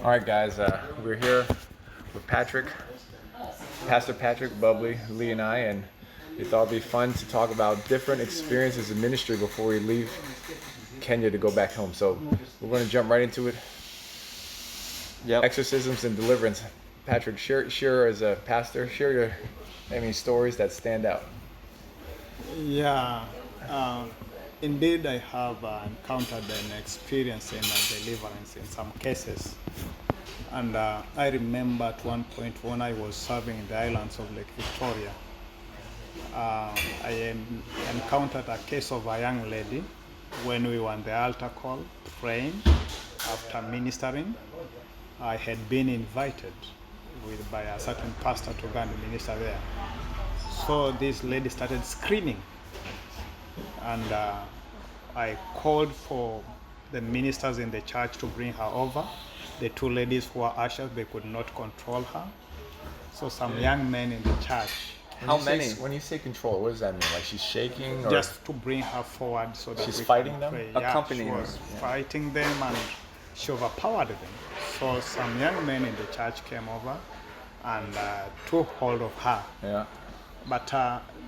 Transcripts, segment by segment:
All right, guys, we're here with Patrick, Pastor Patrick, Bubbly, Lee, and I, and we thought it'd be fun to talk about different experiences in ministry before we leave Kenya to go back home. So we're going to jump right into it. Yep. Exorcisms and deliverance. Patrick, share as a pastor, share your any stories that stand out. Yeah, indeed, I have encountered an experience in deliverance in some cases. And I remember at one point when I was serving in the islands of Lake Victoria, I encountered a case of a young lady when we were on the altar call praying after ministering. I had been invited by a certain pastor to go and minister there. So this lady started screaming, and I called for the ministers in the church to bring her over. The two ladies who were ushers, they could not control her. So some young men in the church. How many? When you say control, what does that mean? Like she's shaking? Or? Just to bring her forward so that she's we fighting can them? pray. Accompanying she her. was fighting them, and she overpowered them. So some young men in the church came over and took hold of her. Yeah. But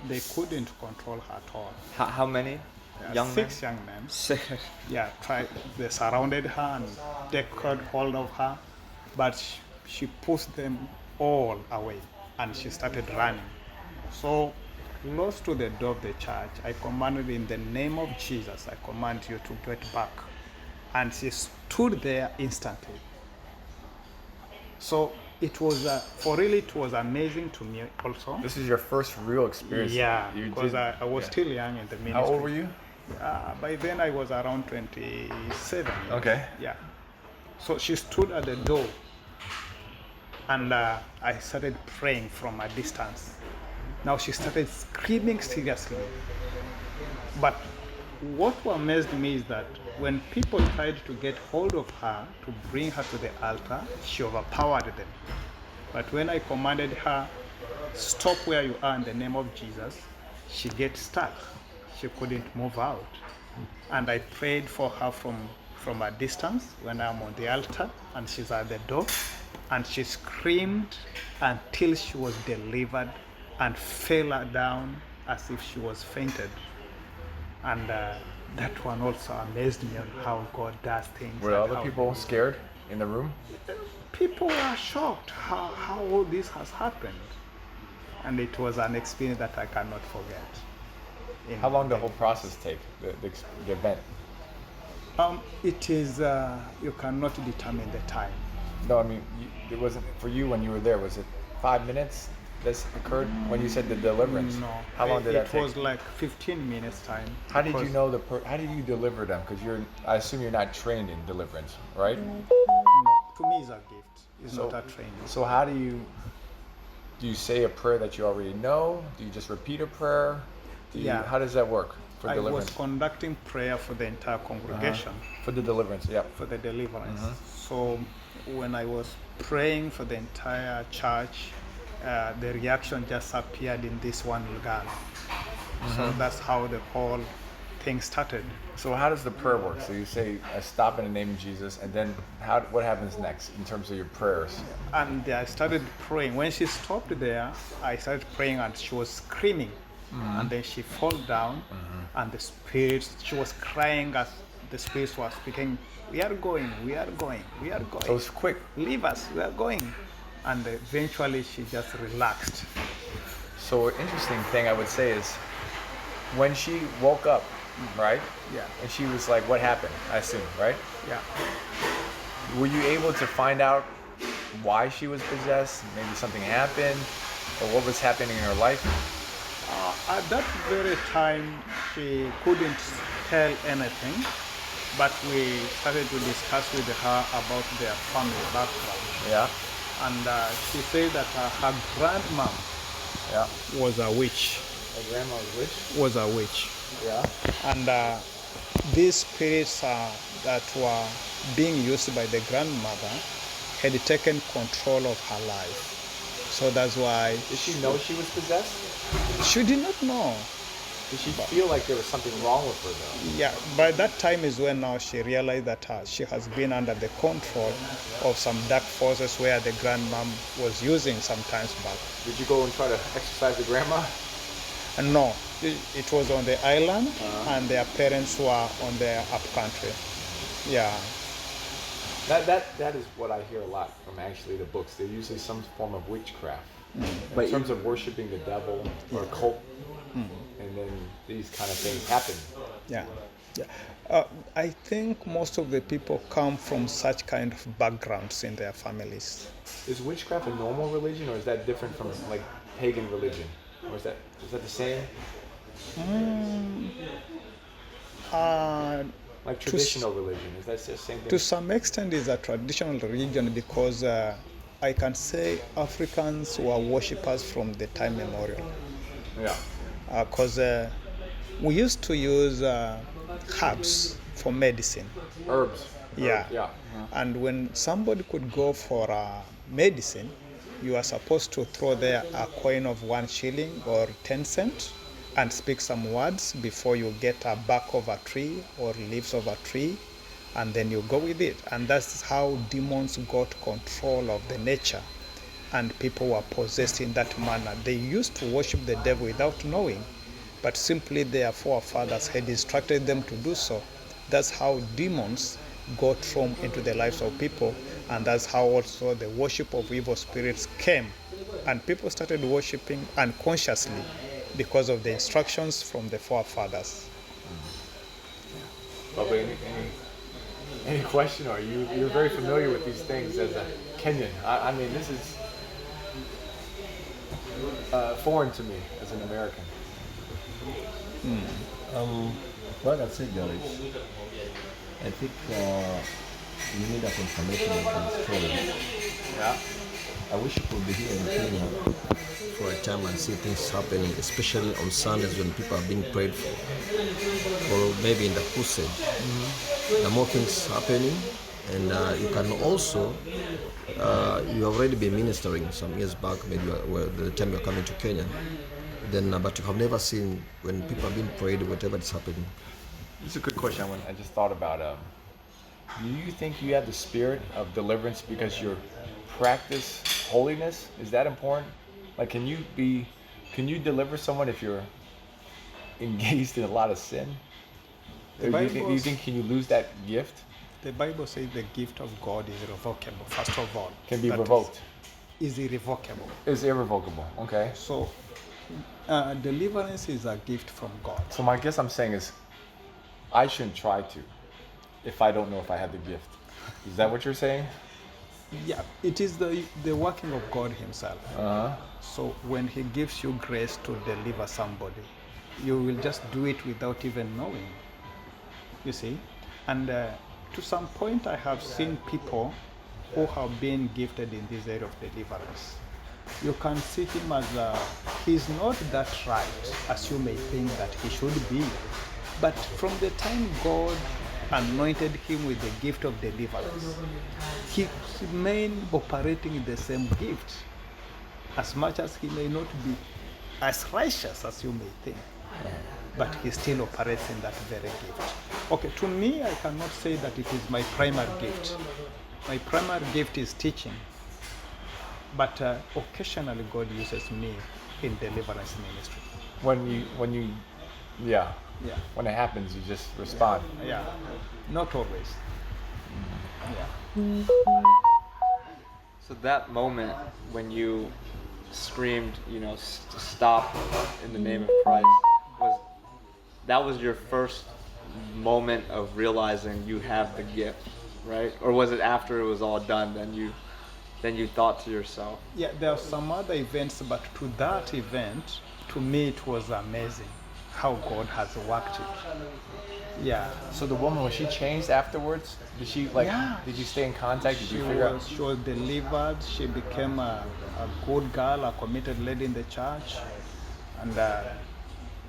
they couldn't control her at all. How many? Six young men. Six. Yeah, they surrounded her and they got hold of her, but she pushed them all away and she started running. So close to the door of the church, I commanded, in the name of Jesus, I command you to get back. And she stood there instantly. So it was, it was amazing to me also. This is your first real experience. Yeah, because I was still young in the ministry. How old were you? By then I was around 27. Okay. Yeah. So she stood at the door, and I started praying from a distance. Now she started screaming seriously. But what amazed me is that when people tried to get hold of her to bring her to the altar, she overpowered them. But when I commanded her, stop where you are in the name of Jesus, she gets stuck. She couldn't move out. And I prayed for her from a distance when I'm on the altar and she's at the door. And she screamed until she was delivered and fell down as if she was fainted. And that one also amazed me on how God does things. Were other people scared in the room? People were shocked how all this has happened. And it was an experience that I cannot forget. How long did the whole process take, the event? It is, you cannot determine the time. No, I mean, it wasn't, for you when you were there, was it 5 minutes this occurred when you said the deliverance? No. How long did that take? It was like 15 minutes time. How did you know how did you deliver them? Because I assume you're not trained in deliverance, right? No, to me it's a gift. It's not a training. So how do you say a prayer that you already know? Do you just repeat a prayer? How does that work for deliverance? I was conducting prayer for the entire congregation. For the deliverance, yeah. For the deliverance. So when I was praying for the entire church, the reaction just appeared in this one girl. So that's how the whole thing started. So how does the prayer work? So you say, I stop in the name of Jesus, and then what happens next in terms of your prayers? And I started praying. When she stopped there, I started praying and she was screaming. And then she fell down, and the spirits, she was crying as the spirits were speaking, we are going, we are going, we are going. So it's quick. Leave us, we are going. And eventually she just relaxed. So an interesting thing I would say is, when she woke up, right? Yeah. And she was like, what happened, I assume, right? Yeah. Were you able to find out why she was possessed? Maybe something happened, or what was happening in her life? At that very time, she couldn't tell anything, but we started to discuss with her about their family background. Yeah. And she said that her grandmom was a witch. Her grandma was witch? Was a witch. Yeah. And these spirits that were being used by the grandmother had taken control of her life. So that's why... Did she know she was possessed? She did not know. Did she feel like there was something wrong with her though? Yeah, by that time is when now she realized that she has been under the control of some dark forces where the grandmom was using sometimes back. Did you go and try to exercise the grandma? And no, it was on the island, and their parents were on the up country. Yeah, That is what I hear a lot from actually the books. They're usually some form of witchcraft. In terms of worshiping the devil or a cult. And then these kind of things happen. yeah, yeah. I think most of the people come from such kind of backgrounds in their families. Is witchcraft a normal religion, or is that different from like pagan religion? Or is that the same? Like traditional religion, is that the same thing? To some extent, it's a traditional religion because I can say Africans were worshippers from the time memorial. Yeah. Because we used to use herbs for medicine. Herbs. Yeah. Yeah. And when somebody could go for medicine, you are supposed to throw there a coin of 1 shilling or 10 cents and speak some words before you get a bark of a tree or leaves of a tree, and then you go with it. And that's how demons got control of the nature, and people were possessed in that manner. They used to worship the devil without knowing, but simply their forefathers had instructed them to do so. That's how demons got room into the lives of people, and that's how also the worship of evil spirits came. And people started worshiping unconsciously because of the instructions from the forefathers. Bubba, any question, or you're very familiar with these things as a Kenyan? I mean, this is foreign to me as an American. What I said there is, I think you need a confirmation of the story. Yeah. I wish you could be here in Kenya for a time and see things happening, especially on Sundays when people are being prayed for, or maybe in the crusade. There are more things happening, and you can also, you have already been ministering some years back, maybe the time you're coming to Kenya, then, but you have never seen when people are being prayed, whatever is happening. This is a good question. I just thought about. Do you think you have the spirit of deliverance because you practice holiness? Is that important? Like, can you deliver someone if you're engaged in a lot of sin? Or do you think can you lose that gift? The Bible says the gift of God is irrevocable, first of all. Can be That revoked. Is irrevocable. It's irrevocable. Okay. So, deliverance is a gift from God. So my guess I'm saying is, I shouldn't try to, if I don't know if I have the gift. Is that what you're saying? Yeah, it is the working of God Himself. So when He gives you grace to deliver somebody, you will just do it without even knowing. You see? And to some point, I have seen people who have been gifted in this area of deliverance. You can see him as he's not that right as you may think that he should be. But from the time God anointed him with the gift of deliverance, he remained operating in the same gift, as much as he may not be as righteous as you may think, but he still operates in that very gift. Okay, to me, I cannot say that it is my primary gift. My primary gift is teaching, but occasionally God uses me in deliverance ministry. Yeah. Yeah. When it happens, you just respond. Yeah, not always. Yeah. So that moment when you screamed, to stop in the name of Christ, was your first moment of realizing you have the gift, right? Or was it after it was all done, then you thought to yourself? Yeah, there are some other events, but to that event, to me, it was amazing how God has worked it. Yeah. So the woman, was she changed afterwards? Did she Yeah. Did you stay in contact? Did She you figure out? was delivered. She became a good girl, a committed lady in the church, and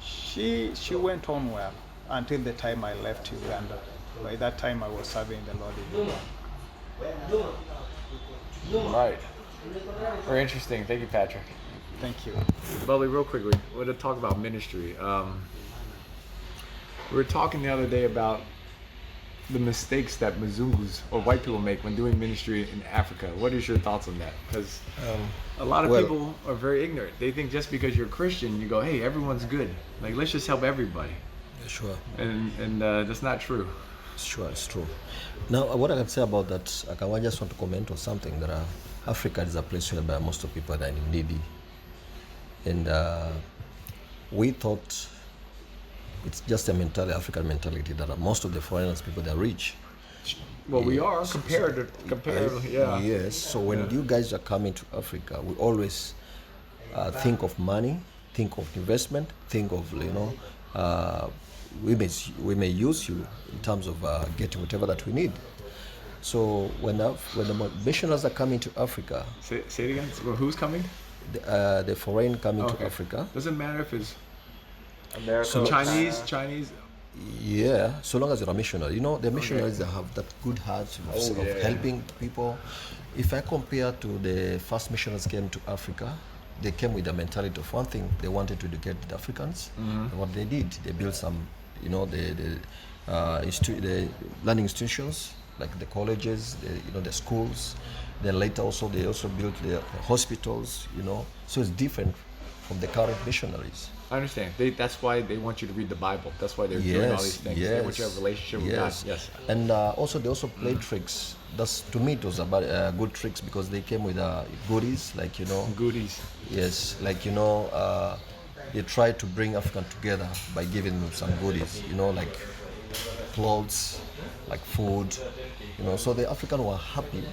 she went on well until the time I left Uganda. By that time, I was serving the Lord in Uganda. Right. Very interesting. Thank you, Patrick. Thank you. Bubby, real quickly, we're going to talk about ministry. We were talking the other day about the mistakes that Mzungus or white people make when doing ministry in Africa. What is your thoughts on that? Because a lot of well- people are very ignorant. They think just because you're Christian, you go, hey, everyone's good. Like, let's just help everybody. Sure. And that's not true. Sure, it's true. Now, what I can say about that, I just want to comment on something that Africa is a place where most of people are needy. And we thought it's just a African mentality that most of the foreigners, people, they're rich. Well, we are comparatively, yeah. Yes, so when you guys are coming to Africa, we always think of money, think of investment, think of, we may use you in terms of getting whatever that we need. So when the missionaries are coming to Africa, Say it again. Well, who's coming? the foreign coming Okay. to Africa, Doesn't matter if it's America, Chinese. yeah, so long as you're a missionary. The missionaries that have that good heart of yeah. helping people. If I compare to the first missionaries came to Africa, they came with the mentality of one thing: they wanted to educate the Africans. And what they did, they built some, the learning institutions like the colleges, the schools. Then later also they also built the hospitals. So it's different from the current missionaries. I understand. That's why they want you to read the Bible. That's why they're doing all these things. They want you to have a relationship with God. Yes. And also they also played tricks. To me, it was about good tricks because they came with goodies, like Goodies. yes, like they tried to bring African together by giving them some goodies, like clothes, like food, So the African were happy,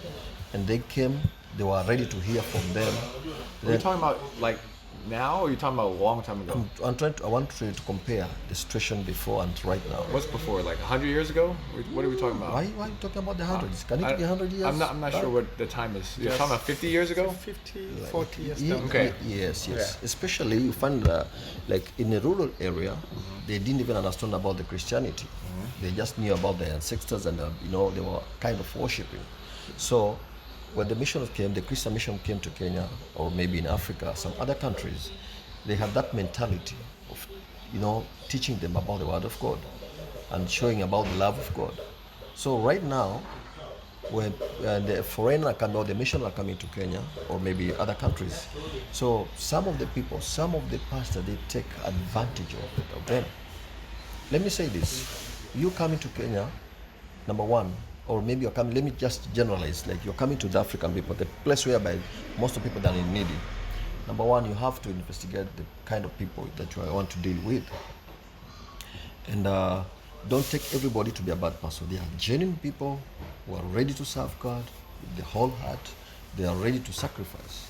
and they came. They were ready to hear from them. Are you talking about like now, or are you talking about a long time ago? I want to compare the situation before and right now. What's before? Like 100 years ago? What are we talking about? Why are you talking about the hundreds? Can it be 100 years? I'm not sure what the time is. You're talking about 50 years ago? 50, 40 years Ye- down. Okay. Yes. Yeah. Especially you find like in a rural area, they didn't even understand about the Christianity. They just knew about their ancestors, and they were kind of worshiping. So when the missionaries came, the Christian mission came to Kenya, or maybe in Africa, some other countries, they have that mentality of, teaching them about the Word of God and showing about the love of God. So right now, when the foreigner come or the missionary are coming to Kenya or maybe other countries, so some of the people, some of the pastors, they take advantage of them. Let me say this: you coming to Kenya, number one, or maybe you're coming. Let me just generalize. Like you're coming to the African people, the place whereby most of the people that are needy. Number one, you have to investigate the kind of people that you want to deal with, and don't take everybody to be a bad person. They are genuine people who are ready to serve God with the whole heart. They are ready to sacrifice.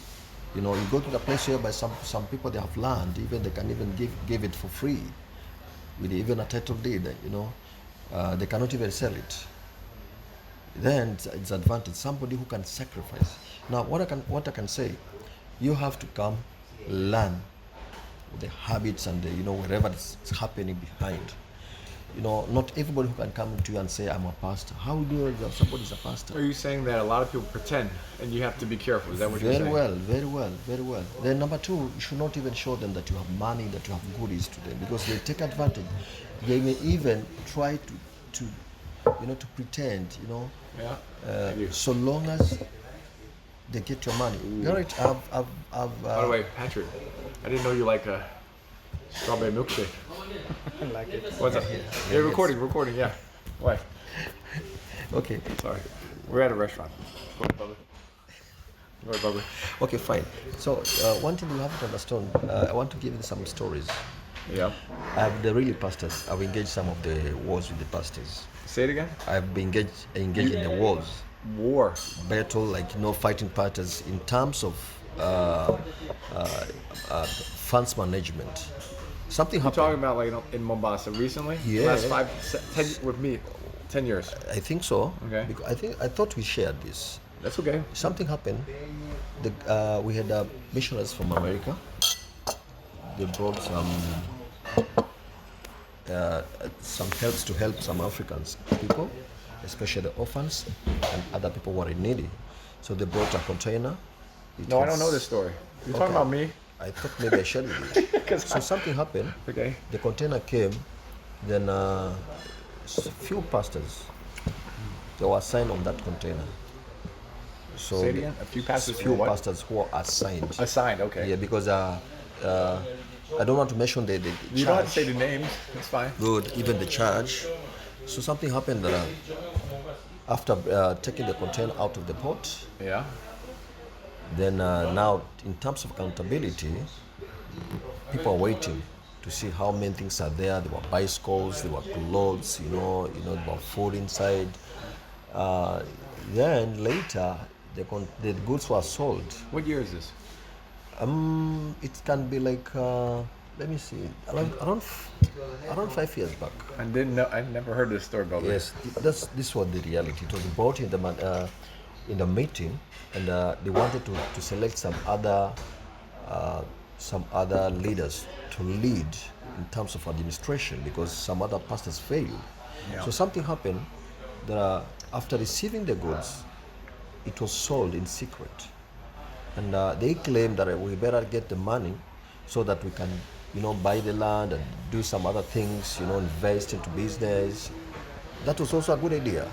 You go to the place whereby some people, they have land, even they can even give it for free, with even a title deed. They cannot even sell it. Then it's advantage. Somebody who can sacrifice. Now, what I can say, you have to come learn the habits and wherever it's happening behind. Not everybody who can come to you and say, I'm a pastor. How do you know that somebody's a pastor? Are you saying that a lot of people pretend, and you have to be careful? Is that what you're saying? Very well. Then number two, you should not even show them that you have money, that you have goodies to them, because they take advantage. They may even try to pretend, Yeah. Thank you. so long as they get your money. Garrett, By the way, Patrick, I didn't know you like a strawberry milkshake. I like it. What's up? Yeah, recording. Yeah. Why? okay, Sorry. We're at a restaurant. Go ahead, Bubba. okay, fine. So one thing you have to understand, I want to give you some stories. Yeah. The really pastors, I've engaged some of the wars with the pastors. Say it again. I've been engaged in the wars. War. Battle, like fighting parties in terms of funds management. Something You're happened. talking about like in Mombasa recently? Yeah. Last 10 with me, 10 years. I think so. Okay. Because I thought we shared this. That's okay. Something happened. We had missionaries from America. They brought some helps to help some Africans people, especially the orphans and other people who are needy. So they brought a container. No, I don't know this story. You're talking about me? I thought maybe I shared with you. So something happened. Okay. The container came, Then few pastors they were assigned on that container. So Say it again. A few pastors few were what? pastors who are assigned. Assigned. Okay. Yeah, because I don't want to mention the You don't have to charge. say the names. It's fine. Good, even the charge. So something happened that after taking the container out of the port, Yeah. then now in terms of accountability, people are waiting to see how many things are there. There were bicycles, there were clothes, there were food inside. Uh, then later, the goods were sold. What year is this? It can be like, let me see, around 5 years back. I didn't know. I never heard this story, Bubba. Yes, this was the reality. It was brought in the meeting, and they wanted to select some other leaders to lead in terms of administration because some other pastors failed. Yeah. So something happened that after receiving the goods, it was sold in secret, and they claimed that we better get the money so that we can, buy the land and do some other things, invest into business. That was also a good idea.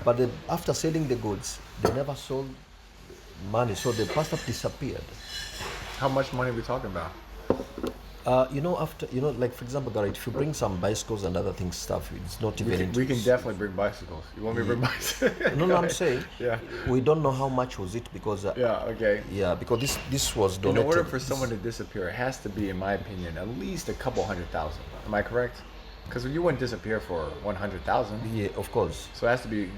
But then after selling the goods, they never sold money, so the pastor disappeared. How much money are we talking about? Like for example, Garrett, if you bring some bicycles and other things, stuff, it's not even. We can definitely bring bicycles. You want me to bring bicycles? No, I'm saying. Yeah. We don't know how much was it because. Yeah. Okay. Yeah, because this was In donated. order for someone to disappear, it has to be, in my opinion, at least a couple 100,000. Am I correct? Because you wouldn't disappear for 100,000. Yeah, of course. So it has to be.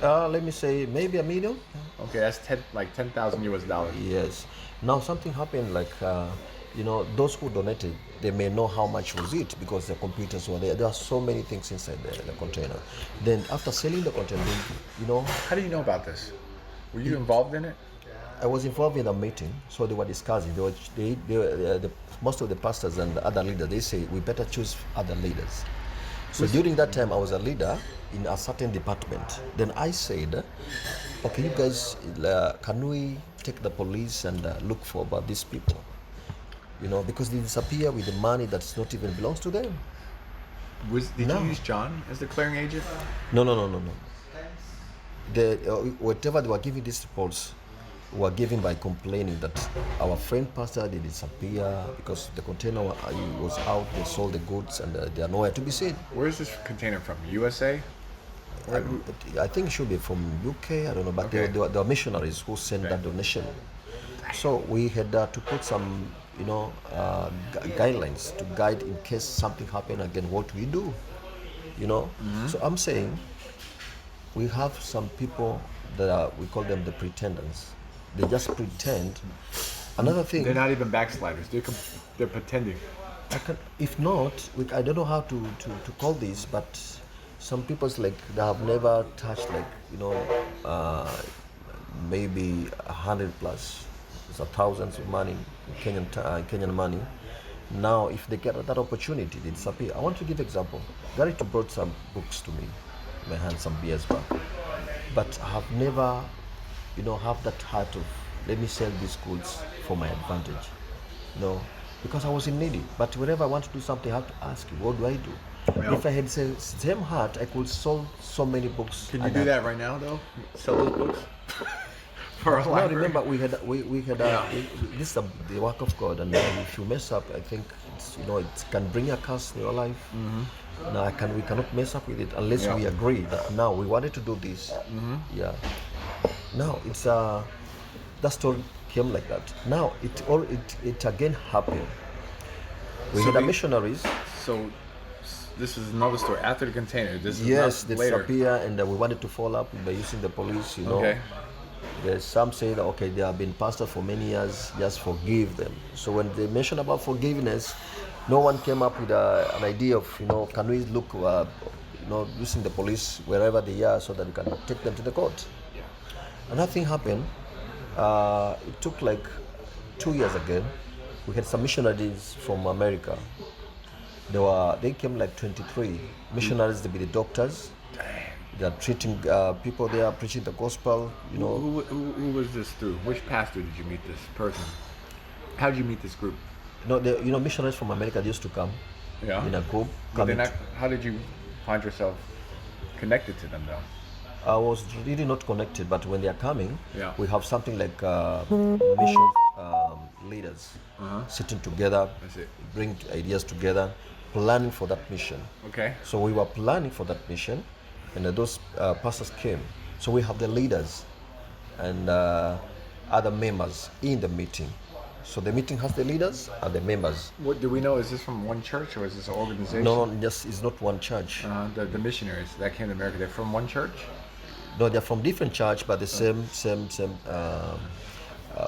Let me say maybe $1 million. Okay, that's 10,000 US dollars. Yes. Now something happened like, those who donated, they may know how much was it because the computers were there. There are so many things inside the container. Then after selling the container, How do you know about this? Were you involved in it? I was involved in a meeting, so they were discussing. Most of the pastors and the other leaders, they say we better choose other leaders. So during that time, I was a leader in a certain department. Then I said, okay, you guys, can we take the police and look for about these people? Because they disappear with the money that's not even belongs to them. Did No. you use John as the clearing agent? No. Whatever they were giving these reports were given by complaining that our friend pastor did disappear because the container was out, they sold the goods, and they are nowhere to be seen. Where is this container from? USA? I think it should be from UK, I don't know, but Okay. they were missionaries who sent that donation. So we had to put some, guidelines to guide in case something happened again, what we do, So I'm saying we have some people that we call them the pretenders. They just pretend. Another thing, They're not even backsliders. They're pretending. if not, I don't know how to call this, but some people's like they have never touched maybe 100 plus, so thousands of money, Kenyan money. Now, if they get that opportunity, they disappear. I want to give example. Gary brought some books to me, in my hand some years back, but I have never, have that heart of let me sell these goods for my advantage, because I was in needy. But whenever I want to do something, I have to ask you, what do I do? Yeah. If I had the same heart, I could sell so many books. Can you do that right now, though? Sell those books? For a No, library? remember we had this is the work of God, and if you mess up, I think it can bring a curse in your life. Mm-hmm. Now we cannot mess up with it unless Yeah. we agree that now we wanted to do this. Mm-hmm. Yeah. Now it's that story came like that. Now it again happened. We So had the- missionaries. So, this is another story. After the container, this is Yes, they not later. disappear, and we wanted to follow up by using the police. Okay. There's some say that okay, they have been pastors for many years, just forgive them. So when they mention about forgiveness, no one came up with an idea of can we look using the police wherever they are so that we can take them to the court. Another thing happened. It took like 2 years again. We had some missionaries from America. They came like 23 missionaries. They be the doctors. They are treating people. They are preaching the gospel. Who was this through? Which pastor did you meet this person? How did you meet this group? Missionaries from America they used to come. Yeah. in a group. But coming then, how did you find yourself connected to them, though? I was really not connected, but when they are coming, Yeah. we have something like mission leaders sitting together, I see. bring ideas together, planning for that mission. Okay. So we were planning for that mission, and those pastors came. So we have the leaders and other members in the meeting. So the meeting has the leaders and the members. What do we know? Is this from one church or is this an organization? No, just it's not one church. The missionaries that came to America, they're from one church? No, they're from different church, but the same.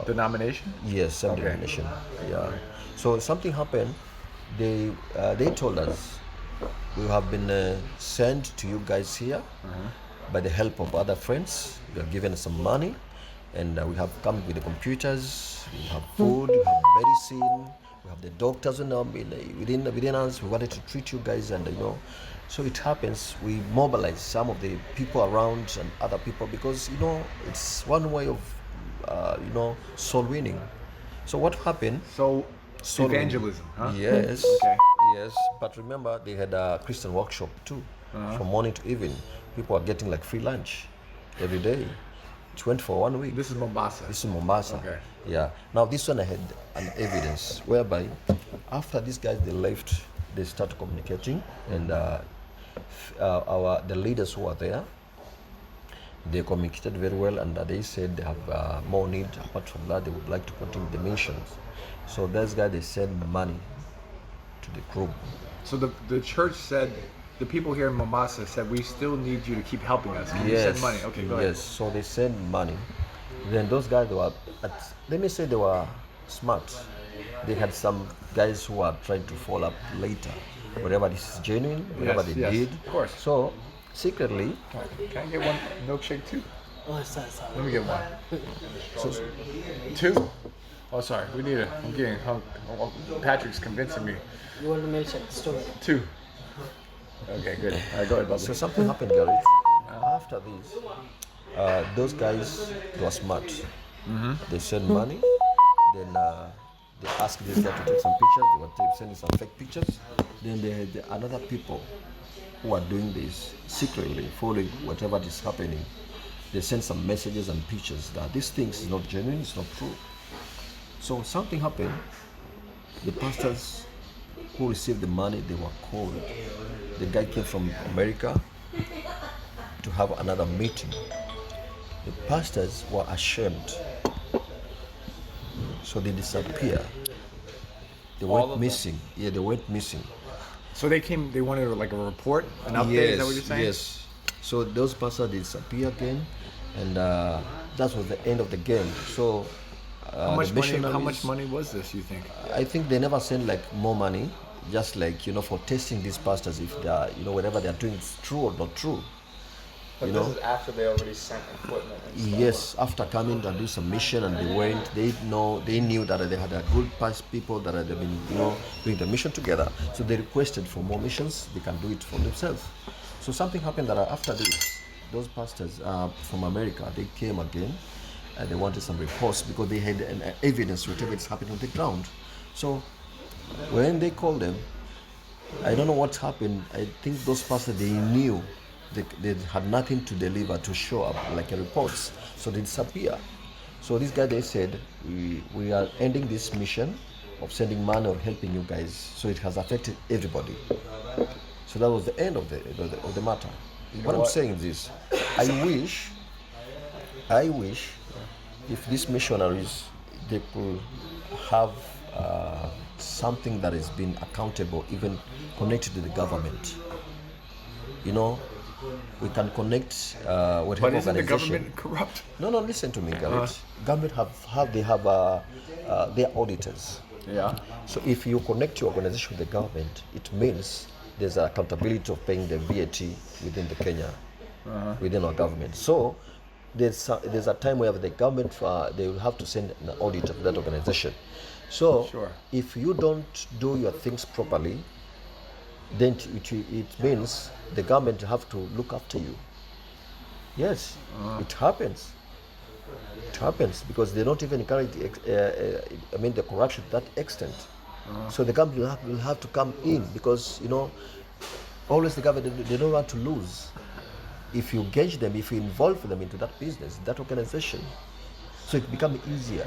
Denomination? Yes, same Okay. denomination. Yeah. So something happened. They told us we have been sent to you guys here by the help of other friends. We have given some money, and we have come with the computers. We have food. We have medicine. We have the doctors within us. We wanted to treat you guys, and so it happens. We mobilize some of the people around and other people because it's one way of soul winning. So what happened? So, Soul winning. evangelism, huh? Yes. Okay. Yes. But remember, they had a Christian workshop too, from morning to evening. People are getting like free lunch every day. It went for 1 week. This is Mombasa. This is Mombasa. Okay. Yeah. Now this one I had an evidence whereby after these guys they left, they started communicating, and the leaders who are there, they communicated very well, and they said they have more need. Apart from that, they would like to continue the missions. So those guys they send money to the group. So the church said, the people here in Mombasa said, we still need you to keep helping us. Can you send money? Okay, go ahead. Yes, so they send money. Then those guys they were, let me say they were smart. They had some guys who are trying to follow up later. Whatever this is genuine, whatever Yes, they yes, did. of course. So secretly, Can I get one milkshake too? Oh, sorry. Let me get one. so Two? Oh, sorry. We need a. I'm getting hung. Oh, Patrick's convincing me. You want to mention the story? Two. Okay, good. All right, go ahead, Bubbly. So something happened, Gary. After this, those guys they were smart. They sent money. Then they asked this guy to take some pictures. They were sending some fake pictures. Then they had another people who are doing this secretly, following whatever is happening. They send some messages and pictures that this thing is not genuine, it's not true. So something happened. The pastors who received the money, they were called. The guy came from America to have another meeting. The pastors were ashamed. So they disappeared. They All of went them? missing. Yeah, they went missing. So they came. They wanted like a report, an update. Is that what you're saying? Yes. So those pastors disappear again, and that was the end of the game. So How much the money? How missionaries- much money was this? You think? I think they never send like more money, just like for testing these pastors if they are whatever they are doing is true or not true. But this is after they already sent equipment and stuff. Yes, after coming to do some mission and they went, they knew that they had a good past people that had been doing the mission together. So they requested for more missions. They can do it for themselves. So something happened that after this, those pastors from America they came again, and they wanted some reports because they had an evidence whatever is happening on the ground. So when they called them, I don't know what happened. I think those pastors they knew. They had nothing to deliver to show up like a reports, so they disappear. So this guy they said we are ending this mission of sending money or helping you guys. So it has affected everybody. So that was the end of the matter. What I'm saying is this: I wish if these missionaries they could have something that has been accountable, even connected to the government. We can connect whatever But isn't the organization. government corrupt? No, listen to me, Garrett. Government have their auditors. Yeah. So if you connect your organization with the government, it means there's accountability of paying the VAT within the Kenya, within our government. So there's a time where the government they will have to send an auditor to that organization. So Sure. if you don't do your things properly, then it means the government have to look after you. Yes, it happens. It happens because they don't even encourage the corruption to that extent. So the government will have to come in because, always the government, they don't want to lose. If you engage them, if you involve them into that business, that organization, so it becomes easier.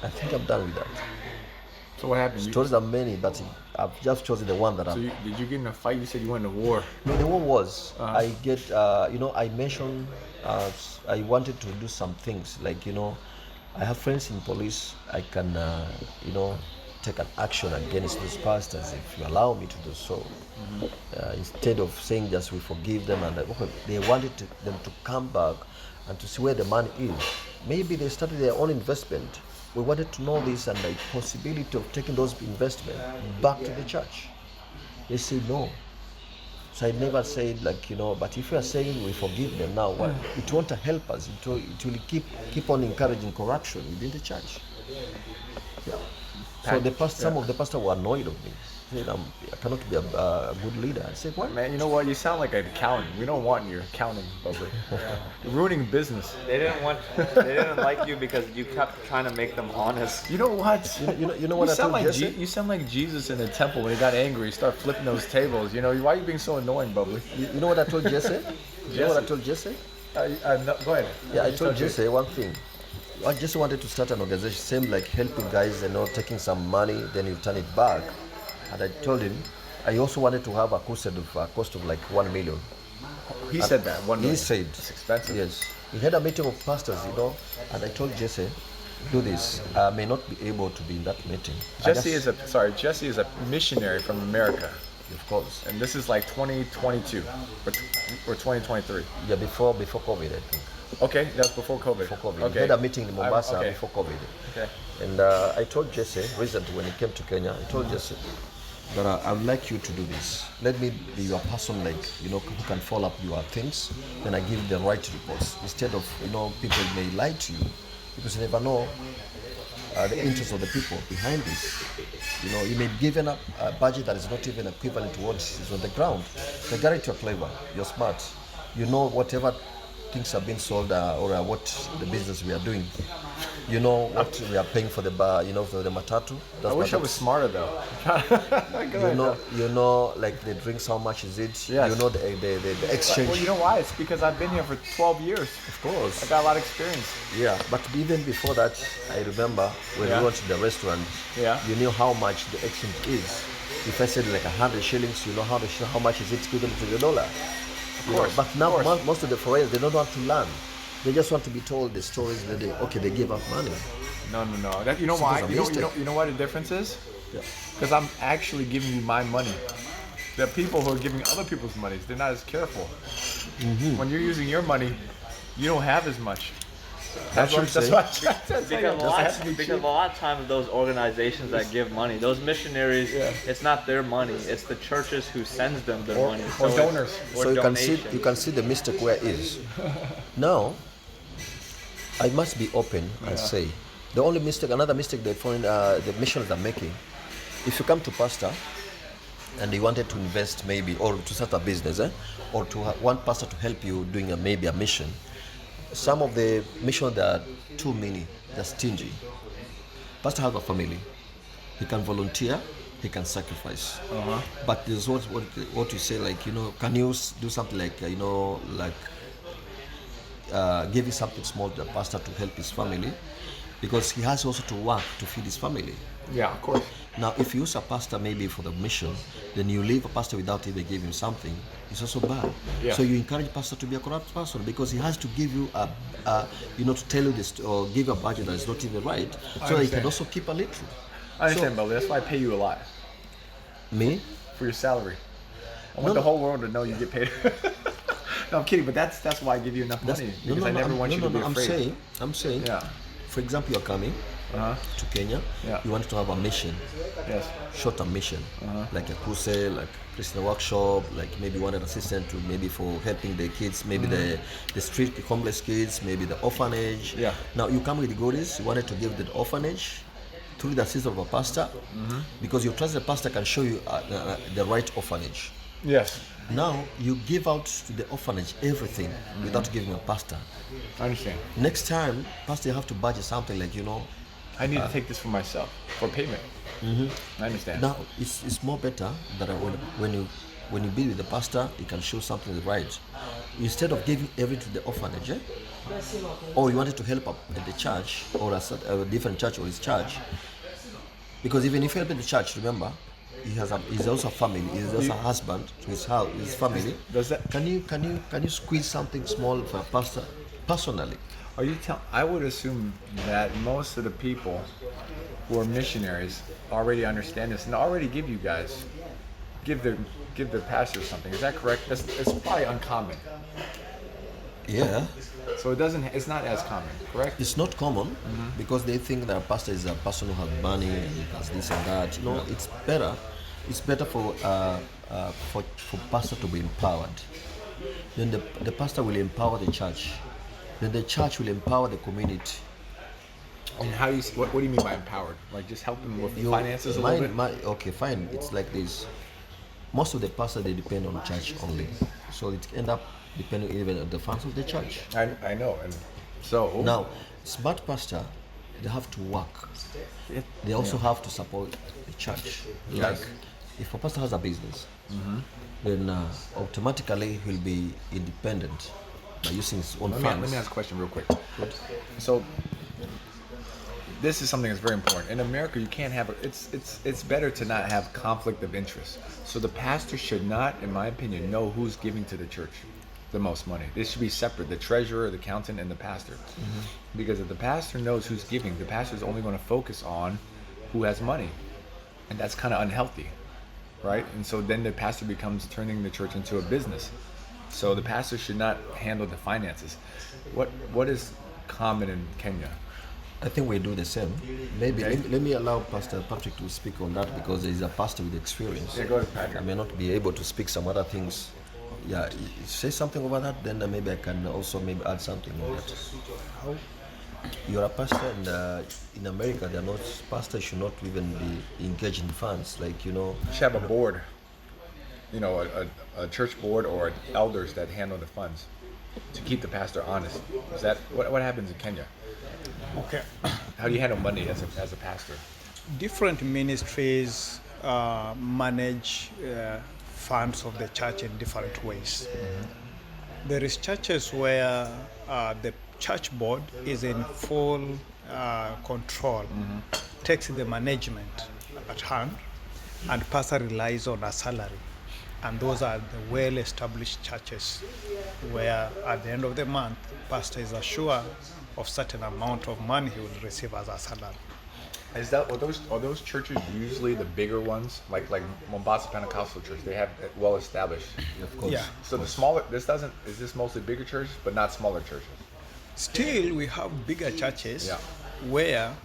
I think I'm done with that. So what happened? Stories are many, but I've just chosen the one that So did you get in a fight? You said you went to war. No, the one was I mentioned I wanted to do some things like I have friends in police. I can take an action against those pastors if you allow me to do so. Instead of saying just we forgive them and they wanted them to come back and to see where the money is. Maybe they started their own investment. We wanted to know this and the possibility of taking those investments back to the church. They say no. So I never said but if you are saying we forgive them now, what? It won't help us. It will keep on encouraging corruption within the church. Yeah. So some of the pastors were annoyed of me. Said I cannot be a good leader. I said, what? Man, you know what? You sound like an accountant. We don't want your accounting, Bubbly. You're ruining business. They didn't like you because you kept trying to make them honest. You know what? You know what I sound told like Jesse? you sound like Jesus in the temple when he got angry. He started flipping those tables. Why are you being so annoying, Bubbly? You know what I told Jesse? You know what I told Jesse? No, go ahead. Yeah, I told Jesse one thing. I just wanted to start an organization, same like helping guys, taking some money, then you turn it back. And I told him, I also wanted to have a crusade of a cost of like 1 million. He said that. 1 million. He said, it's expensive. Yes. We had a meeting of pastors, and I told Jesse, do this. I may not be able to be in that meeting. Jesse is a missionary from America. Of course. And this is like 2022 or 2023. Yeah, before COVID, I think. Okay, that's before COVID. Before COVID. Okay. We had a meeting in Mombasa Okay. before COVID. Okay. And I told Jesse, recently when he came to Kenya, I told Jesse that I would like you to do this. Let me be your person, who can follow up your things. Then I give the right reports. Instead of, people may lie to you because you never know the interest of the people behind this. You may be given a budget that is not even equivalent to what is on the ground. The guarantee you're clever, you're smart. Whatever things are being sold or what the business we are doing. What we are paying for the bar, for the matatu. I wish I was smarter though. Like the drinks, how much is it? Yes. The exchange. Well, you know why? It's because I've been here for 12 years. Of course. I got a lot of experience. Yeah, but even before that, I remember when we went to the restaurant, you knew how much the exchange is. If I said like 100 shillings, you know how much is it equivalent to the dollar. Of course. But now most of the foreigners, they don't want to learn. They just want to be told the stories that they give up money. No. You know why? You know what the difference is? Yeah. Because I'm actually giving you my money. The people who are giving other people's money, they're not as careful. Mm-hmm. When you're using your money, you don't have as much. That's why Because a lot of times those organizations that give money, those missionaries, it's not their money. It's the churches who sends them their money. Or donors. So you can see the mistake where it is. Now, I must be open and say, another mistake the missionaries are making. If you come to pastor and they wanted to invest maybe or to start a business, or to want pastor to help you doing maybe a mission. Some of the missions are too many, they're stingy. Pastor has a family. He can volunteer, he can sacrifice. But there's what you say, can you do something give you something small to the pastor to help his family? Because he has also to work to feed his family. Yeah, of course. Now, if you use a pastor maybe for the mission, then you leave a pastor without even giving him something, it's also bad. Yeah. So you encourage pastor to be a corrupt person because he has to give you to tell you this or give a budget that is not even right, so that he can also keep a little. I understand, Bubba. That's why I pay you a lot Me? for your salary. I want the whole world to know you get paid. No, I'm kidding, but that's why I give you enough money because I never want you to be afraid. I'm saying. Yeah. For example, you're coming to Kenya. Yeah. You want to have a mission. Yes. Short-term mission, like a crusade, like Christian workshop, like maybe one assistant to maybe for helping the kids, maybe the street homeless kids, maybe the orphanage. Yeah. Now you come with the goodies. You wanted to give the orphanage through the assistance of a pastor, because you trust the pastor can show you the right orphanage. Yes. Now you give out to the orphanage everything without giving a pastor. I understand. Next time, pastor, you have to budget something like I need to take this for myself for payment. I understand. Now it's more better that when you be with the pastor, you can show something right. Instead of giving everything to the orphanage, or you wanted to help up at the church or a different church or his church, because even if you help at the church, remember, he's also a family. He's also a husband to his house, his family. Does that? Can you squeeze something small for a pastor personally? Are you I would assume that most of the people who are missionaries already understand this and already give their pastors something. Is that correct? It's probably uncommon. Yeah. So it's not as common, correct? It's not common because they think that a pastor is a person who has money and he has this and that. No, it's better. It's better for pastor to be empowered. Then the pastor will empower the church. Then the church will empower the community. And how do you what do you mean by empowered? Like just help them with finances a little bit? Okay, fine. It's like this. Most of the pastors they depend on church only, so it end up depending even on the funds of the church. I know, and so Now, smart pastor, they have to work. They also have to support the church. Yes. Like, if a pastor has a business, then automatically he'll be independent by using his own funds. Let me ask a question real quick. So this is something that's very important. In America, you can't have it's better to not have conflict of interest. So the pastor should not, in my opinion, know who's giving to the church the most money. This should be separate: the treasurer, the accountant, and the pastor. Because if the pastor knows who's giving, the pastor is only going to focus on who has money, and that's kind of unhealthy, right? And so then the pastor becomes turning the church into a business. So the pastor should not handle the finances. What is common in Kenya? I think we do the same. Maybe Okay. let me allow Pastor Patrick to speak on that because he's a pastor with experience. Yeah, go ahead, Patrick. I may not be able to speak some other things. Yeah, say something over that, then maybe I can also maybe add something on that. You're a pastor, and in America, they're not pastors should not even be engaged in funds. Like You should have a board, a church board or elders that handle the funds to keep the pastor honest. Is that what happens in Kenya? Okay. How do you handle money as a pastor? Different ministries manage funds of the church in different ways. There is churches where the church board is in full control, takes the management at hand, and pastor relies on a salary. And those are the well-established churches where at the end of the month, pastor is assured of certain amount of money he will receive as a salary. Are those churches usually the bigger ones, like Mombasa Pentecostal Church? They have it well established. of course. Yeah. So the smaller, is this mostly bigger churches, but not smaller churches? Still, we have bigger churches Yeah. where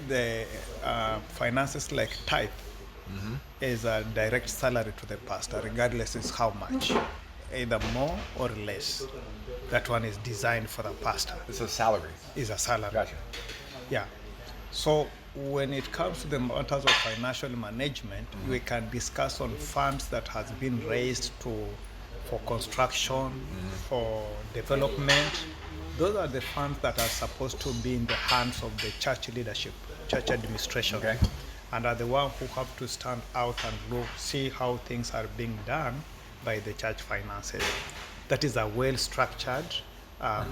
the finances like tithe is a direct salary to the pastor, regardless is how much, either more or less. That one is designed for the pastor. It's a salary. Is a salary. Gotcha. Yeah. So when it comes to the matters of financial management, we can discuss on funds that has been raised for construction, for development. Those are the funds that are supposed to be in the hands of the church leadership, church administration, Okay. and are the one who have to stand out and see how things are being done by the church finances. That is a well-structured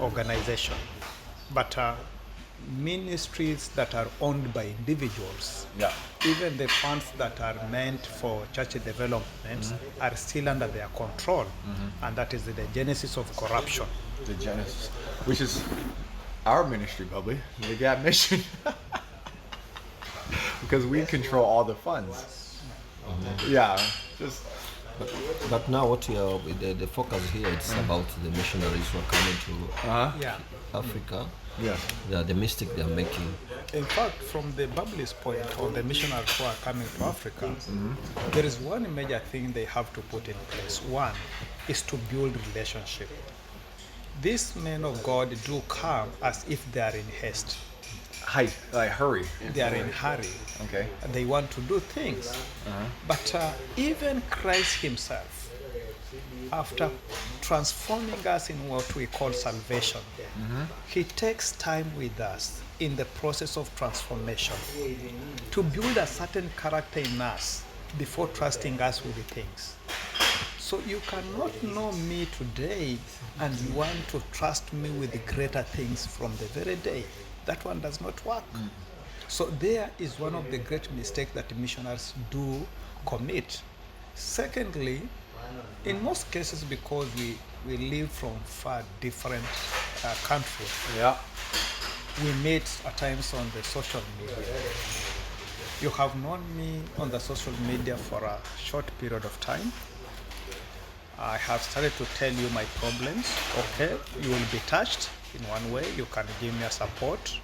organization. But ministries that are owned by individuals, Yeah. even the funds that are meant for church development are still under their control, and that is the genesis of corruption. The Genesis, which is our ministry, probably the Gap Mission, because we control all the funds. Yeah. Just But now what we are, the focus here is about the missionaries who are coming to Yeah. Africa. yeah. The mistake they are making. In fact, from the Baptist point, or the missionaries who are coming to Africa, there is one major thing they have to put in place. One is to build relationship. These men of God do come as if they are in haste. Hurry. They are in hurry. Okay. They want to do things. But even Christ himself, after transforming us in what we call salvation, he takes time with us in the process of transformation, to build a certain character in us before trusting us with the things. So you cannot know me today and you want to trust me with the greater things from the very day. That one does not work. So there is one of the great mistakes that missionaries do commit. Secondly, in most cases, because we live from far different countries, Yeah. we meet at times on the social media. You have known me on the social media for a short period of time. I have started to tell you my problems. Okay, you will be touched in one way. You can give me a support.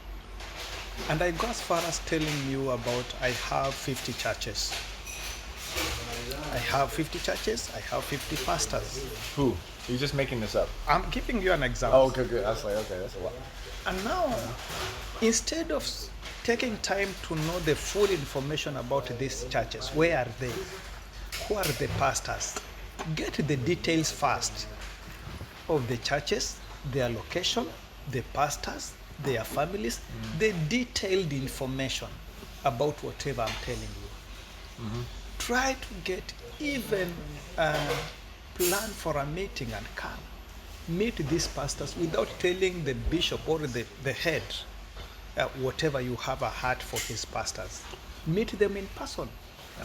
And I go as far as telling you about I have 50 churches. I have 50 churches. I have 50 pastors. Who? You're just making this up. I'm giving you an example. Oh, okay, good. I was like, okay, that's a lot. And now, instead of taking time to know the full information about these churches, where are they? Who are the pastors? Get the details first of the churches, their location, the pastors, their families, the detailed information about whatever I'm telling you. Try to get even a plan for a meeting and come. Meet these pastors without telling the bishop or the head whatever you have a heart for his pastors. Meet them in person.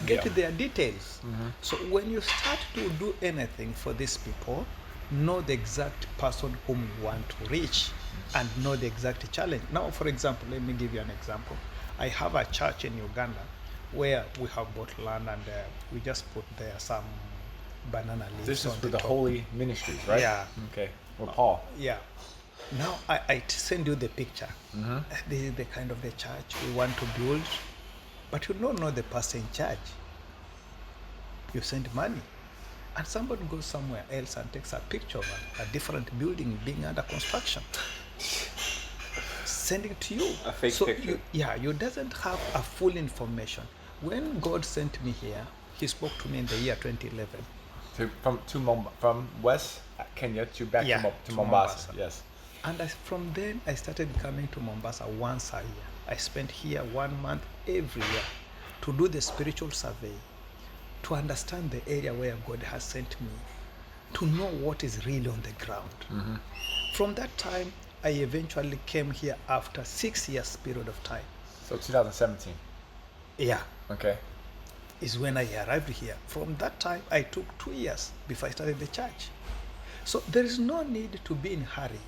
Get Yeah. their details. So when you start to do anything for these people, know the exact person whom you want to reach and know the exact challenge. Now, for example, let me give you an example. I have a church in Uganda where we have bought land and we just put there some banana leaves. This is on for the top. Holy Ministries, right? Yeah. Okay. Or Paul. Yeah. Now I send you the picture. This is the kind of the church we want to build, but you don't know the person in charge. You send money, and somebody goes somewhere else and takes a picture of a different building being under construction. Send it to you. A fake so picture. You doesn't have a full information. When God sent me here, He spoke to me in the year 2011. From West Kenya to back Yeah, to to Mombasa. Mombasa. Yes. And from then, I started coming to Mombasa once a year. I spent here 1 month every year to do the spiritual survey, to understand the area where God has sent me, to know what is really on the ground. From that time, I eventually came here after 6 years period of time. So 2017. Yeah, Okay. is when I arrived here. From that time, I took 2 years before I started the church. So there is no need to be in a hurry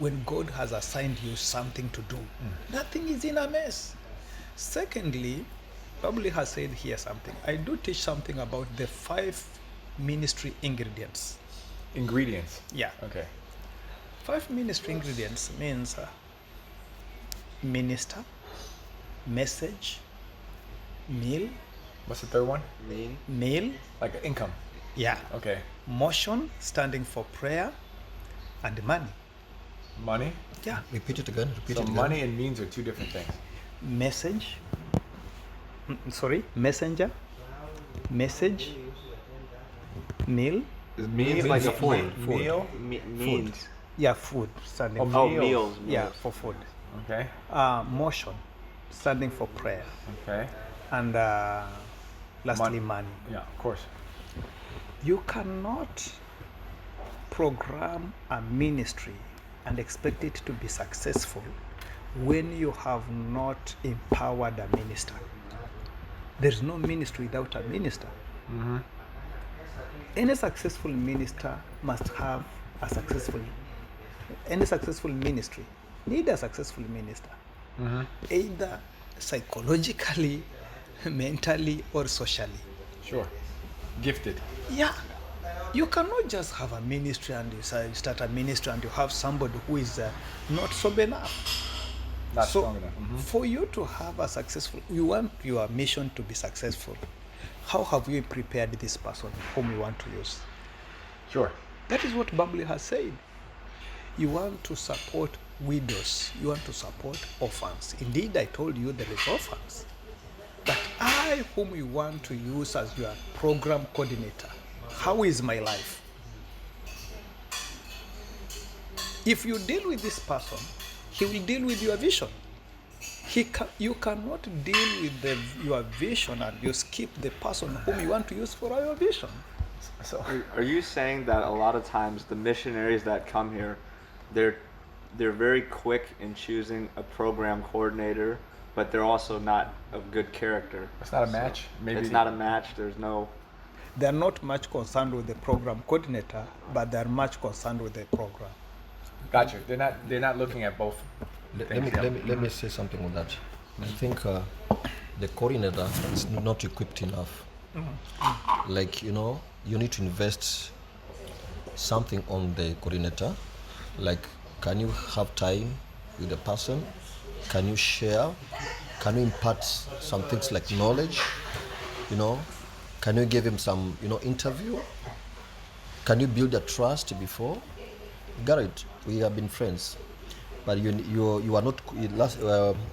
when God has assigned you something to do. Nothing is in a mess. Secondly, probably has said here something. I do teach something about the 5 ministry ingredients. Ingredients. Yeah. Okay. 5 ministry ingredients means minister, message, meal, What's the third one? meal, Like income. yeah, Okay. motion, standing for prayer, and money. Money. Yeah, Repeat it again. Repeat So it again. money and means are two different things. message, messenger, message, meal, Means like a food. Meal. Means. yeah, food, standing Oh, for, Oh, Meals. meals. yeah, for food. Okay. Motion, standing for prayer, Okay. and lastly, money. Yeah, of course. You cannot program a ministry and expect it to be successful when you have not empowered a minister. There's no ministry without a minister. Any successful minister must have a successful, any successful ministry need a successful minister, either psychologically, mentally, or socially. Sure. Gifted. Yeah, you cannot just have a ministry and you start a ministry and you have somebody who is not sober enough. Not So, strong enough. for you to have a successful, you want your mission to be successful. How have you prepared this person whom you want to use? Sure. That is what Bible has said. You want to support widows. You want to support orphans. Indeed, I told you there is orphans. But I, whom you want to use as your program coordinator, how is my life? If you deal with this person, he will deal with your vision. you cannot deal with your vision and you skip the person whom you want to use for your vision. So Are you saying that a lot of times the missionaries that come here, they're very quick in choosing a program coordinator, but they're also not of good character? it's not a match. Maybe It's not a match. There's no. They're not much concerned with the program coordinator, but they're much concerned with the program. Gotcha. They're not looking at both. Let me say something on that. I think the coordinator is not equipped enough. Like, you need to invest something on the coordinator. Like, can you have time with the person? Can you share? Can you impart some things like knowledge? Can you give him some, interview? Can you build a trust before? Garrett, we have been friends, but you are not.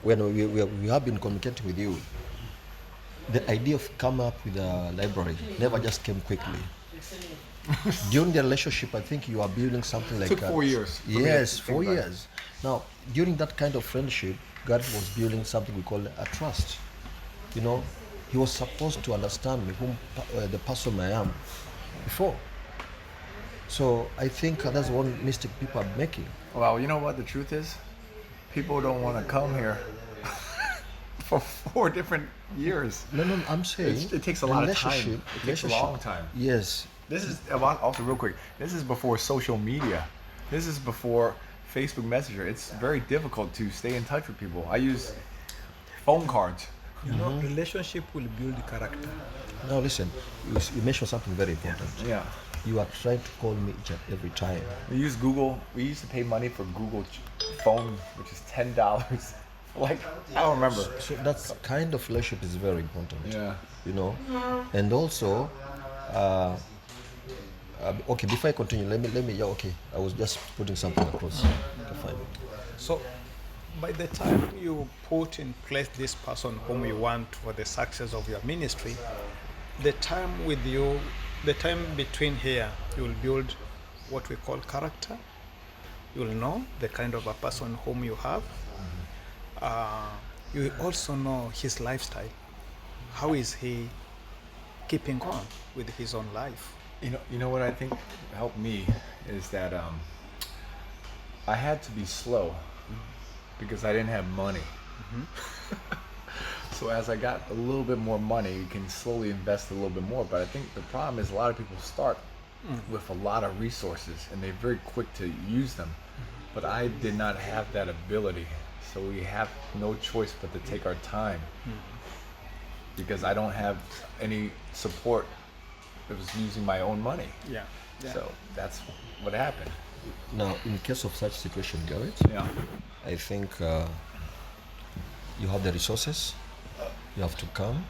When we have been communicating with you, the idea of coming up with a library never just came quickly. During the relationship, I think you are building something like. Took 4 years. for me to Yes, think 4 about it. years. Now, during that kind of friendship, God was building something we call a trust. He was supposed to understand me, the person I am, before. So I think that's one mistake people are making. Well, you know what the truth is? People don't want to come here for 4 different years. No, I'm saying It takes a lot of time. relationship- It takes a long time. Yes, This is also real quick. This is before social media. This is before Facebook Messenger. It's very difficult to stay in touch with people. I use phone cards. Relationship will build character. now listen, you mentioned something very important. Yeah. You are trying to call me each and every time. We use Google. We used to pay money for Google phone, which is $10. Like, I don't remember. So that kind of relationship is very important. Yeah. And also, okay, before I continue, let me, yeah, okay, I was just putting something across. Okay, fine. So by the time you put in place this person whom you want for the success of your ministry, the time between here, you will build what we call character. You will know the kind of a person whom you have. You will also know his lifestyle. How is he keeping on with his own life? You know what I think helped me is that I had to be slow because I didn't have money. So as I got a little bit more money, you can slowly invest a little bit more. But I think the problem is a lot of people start with a lot of resources and they're very quick to use them. But I did not have that ability. So we have no choice but to take our time because I don't have any support. It was using my own money. Yeah. So that's what happened. Now, in case of such situation, Garrett, Yeah. I think you have the resources. You have to come.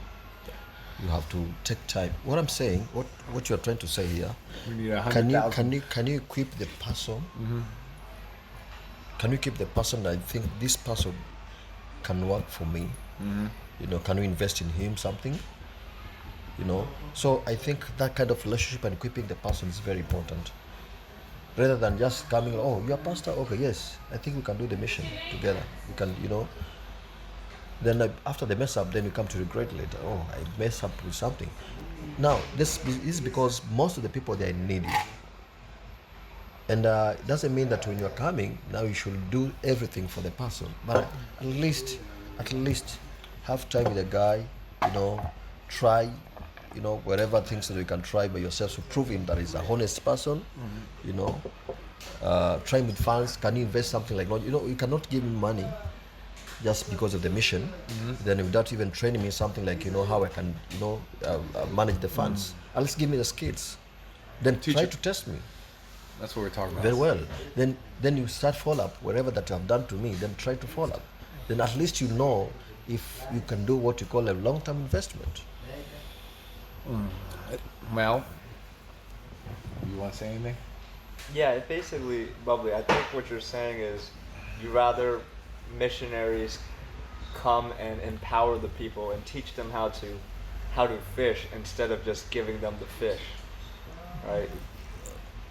You have to take time. What I'm saying, what you are trying to say here, We need 100,000. can you equip the person? Can you keep the person? I think this person can work for me. Can you invest in him something? So I think that kind of relationship and equipping the person is very important. Rather than just coming, oh, you're a pastor, okay, yes, I think we can do the mission together. We can, Then after the mess up, then you come to regret later. Oh, I messed up with something. Now, this is because most of the people, they are needy. And it doesn't mean that when you're coming, now you should do everything for the person. But at least have time with the guy, try, whatever things that you can try by yourself to prove him that he's a honest person, try with funds. Can you invest something like that? You cannot give me money just because of the mission, then without even training me something like, how I can, manage the funds. At least give me the skills. Then try to test me. That's what we're talking about. Very well. Then you start follow up. Whatever that you have done to me, then try to follow up. Then at least you know if you can do what you call a long-term investment. Well, you want to say anything? Yeah, it basically, Bubbly, I think what you're saying is you rather missionaries come and empower the people and teach them how to fish instead of just giving them the fish, right?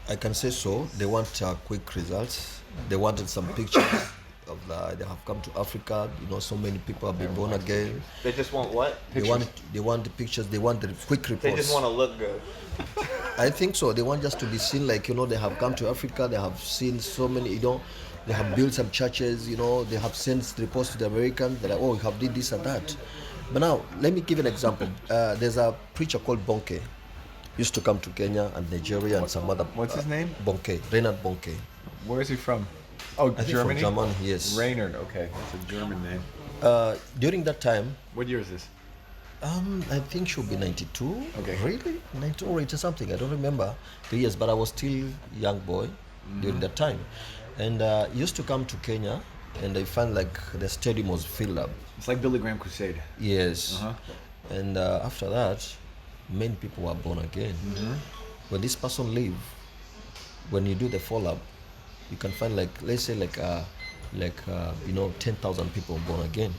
I can say so. They want quick results. They wanted some pictures. they have come to Africa. So many people have been born again. They just want what? They want the pictures. They want the quick reports. They just want to look good. I think so. They want just to be seen like, they have come to Africa, they have seen so many, they have built some churches, they have sent reports to the Americans. They're like, oh, you have did this and that. But now, let me give you an example. There's a preacher called Bonke. Used to come to Kenya and Nigeria and some other. What's his name? Bonke, Reinhard Bonke. Where is he from? Oh, I think Germany? from Germany, yes. Reynard, okay. That's a German name. During that time, What year is this? I think she'll be 92. Okay. Really? 92 or 80 something. I don't remember the years, but I was still young boy during that time. And he used to come to Kenya, and I found like the stadium was filled up. It's like Billy Graham Crusade. Yes. Uh-huh. And after that, many people were born again. When this person leave, when you do the follow-up, you can find like, let's say 10,000 people born again.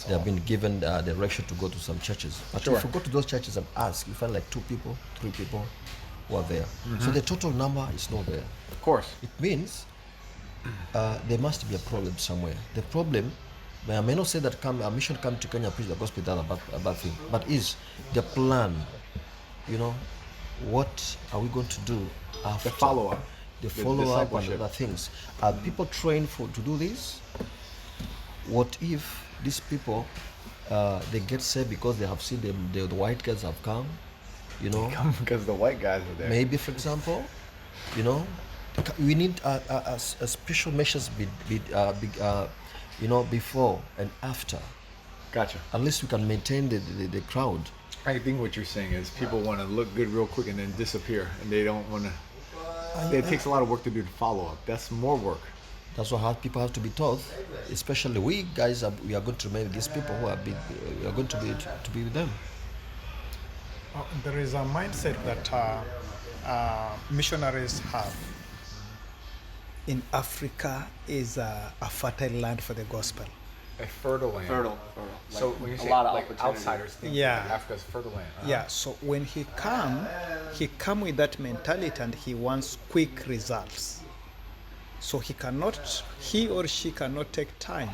They have been given direction to go to some churches. But Sure. if you go to those churches and ask, you find like 2 people, 3 people who are there. So the total number is not there. Of course. It means there must be a problem somewhere. The problem, I may not say that a mission come to Kenya preach the gospel is a bad thing, but is the plan. What are we going to do after? The follow-up. The The follow-up and discipleship. other things. Are people trained to do this? What if these people, they get saved because they have seen the white guys have come, Come because the white guys are there. maybe for example, we need a special measures before and after. Gotcha. At least we can maintain the crowd. I think what you're saying is people want to look good real quick and then disappear, and they don't want to. It takes a lot of work to do the follow-up. That's more work. That's what people have to be taught, especially we guys. We are going to remain these people who we are going to be with them. There is a mindset that missionaries have in Africa is a fertile land for the gospel. A fertile land. Fertile. So when you say a lot of like opportunity. outsiders think Yeah. Africa's fertile land. Yeah, so when he come with that mentality and he wants quick results. So he or she cannot take time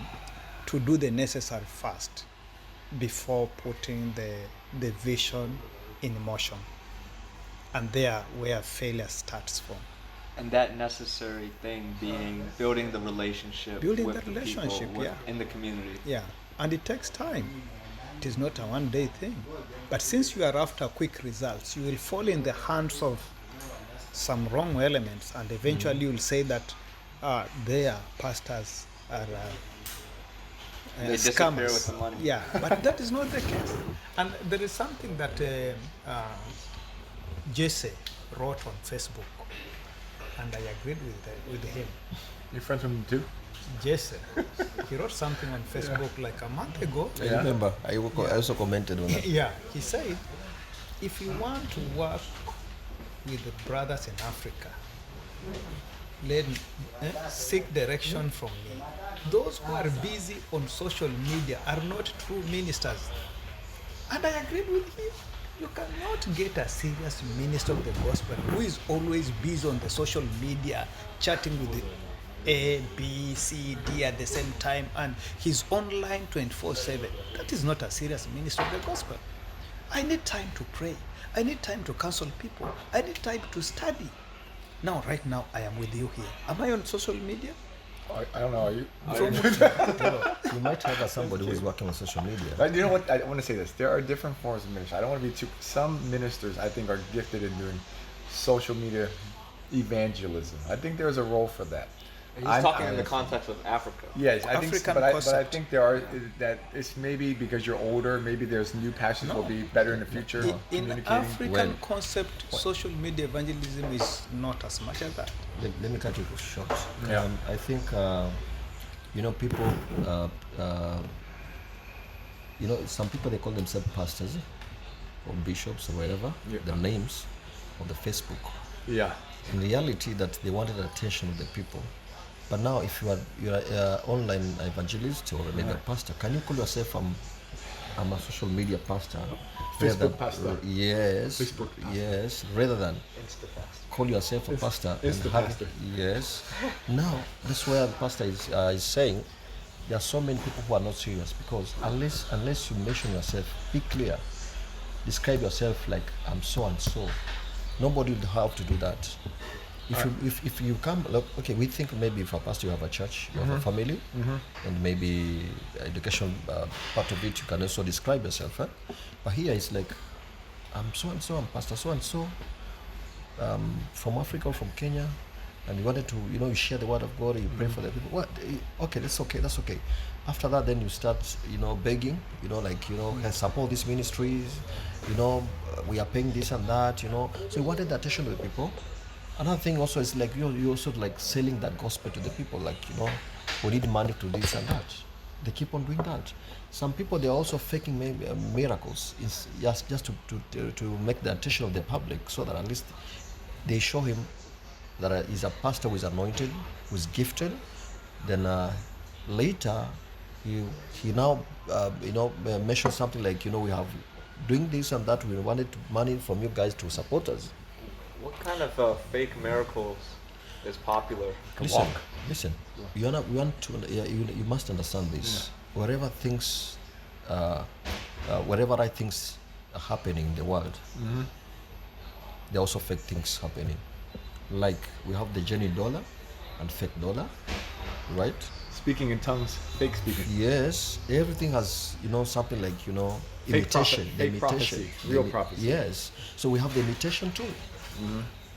to do the necessary first before putting the vision in motion. And there where failure starts from. And that necessary thing being building the relationship Building with the the relationship, people yeah. in the community. Yeah, and it takes time. It is not a one-day thing. But since you are after quick results, you will fall in the hands of some wrong elements, and eventually you will say that their pastors are They disappear scammers. with the money. Yeah, but that is not the case. And there is something that Jesse wrote on Facebook, and I agreed with him. You're friends with them too? Jesse, he wrote something on Facebook like a month ago. I remember. I also commented on that. Yeah, he said, if you want to work with the brothers in Africa, seek direction from me. Those who are busy on social media are not true ministers. And I agreed with him. You cannot get a serious minister of the gospel who is always busy on the social media, chatting with the A, B, C, D at the same time, and he's online 24/7. That is not a serious minister of the gospel. I need time to pray. I need time to counsel people. I need time to study. Now, right now, I am with you here. Am I on social media? I don't know. Are you? You might have somebody who is working on social media. But you know what? I want to say this. There are different forms of ministry. I don't want to be too. Some ministers, I think, are gifted in doing social media evangelism. I think there's a role for that. He's talking in the context of Africa. Yes, I think, African but I concept. think there are that it's maybe because you're older. Maybe there's new pastors will be better in the future. In communicating. African Well- concept, social media evangelism is not as much as that. Let me cut you short. Yeah. I think people. Some people they call themselves pastors or bishops or whatever. Yeah. The names on the Facebook. Yeah. In reality, that they wanted the attention of the people. But now, if you're an online evangelist or maybe a pastor, can you call yourself I'm a social media pastor? Facebook pastor. Yes. Facebook pastor. Yes. Rather than call yourself a pastor. Insta and have- pastor. Yes. Now, that's where the pastor is saying, there are so many people who are not serious because unless you mention yourself, be clear, describe yourself like I'm so and so. Nobody will have to do that. If you come, look, okay, we think maybe if a pastor, you have a church, you have a family, and maybe education part of it, you can also describe yourself. Huh? But here it's like, I'm so and so, I'm pastor so and so, from Africa or from Kenya, and you wanted to, you share the word of God, you pray for the people. What? Okay, that's okay. After that, then you start, begging, "Hey, support these ministries, we are paying this and that, So you wanted the attention of the people. Another thing also is like you also like selling that gospel to the people, like, we need money to this and that. They keep on doing that. Some people, they're also faking maybe miracles. It's just to make the attention of the public, so that at least they show him that he's a pastor who is anointed, who is gifted. Then later, he now mentions something like, we have doing this and that. We wanted money from you guys to support us. What kind of fake miracles is popular? Listen. You must understand this. Wherever things, wherever right things are happening in the world, there are also fake things happening. Like we have the genuine dollar and fake dollar, right? Speaking in tongues, fake speaking. Yes, everything has something like imitation, fake prophecy, real prophecy. Yes, so we have the imitation too.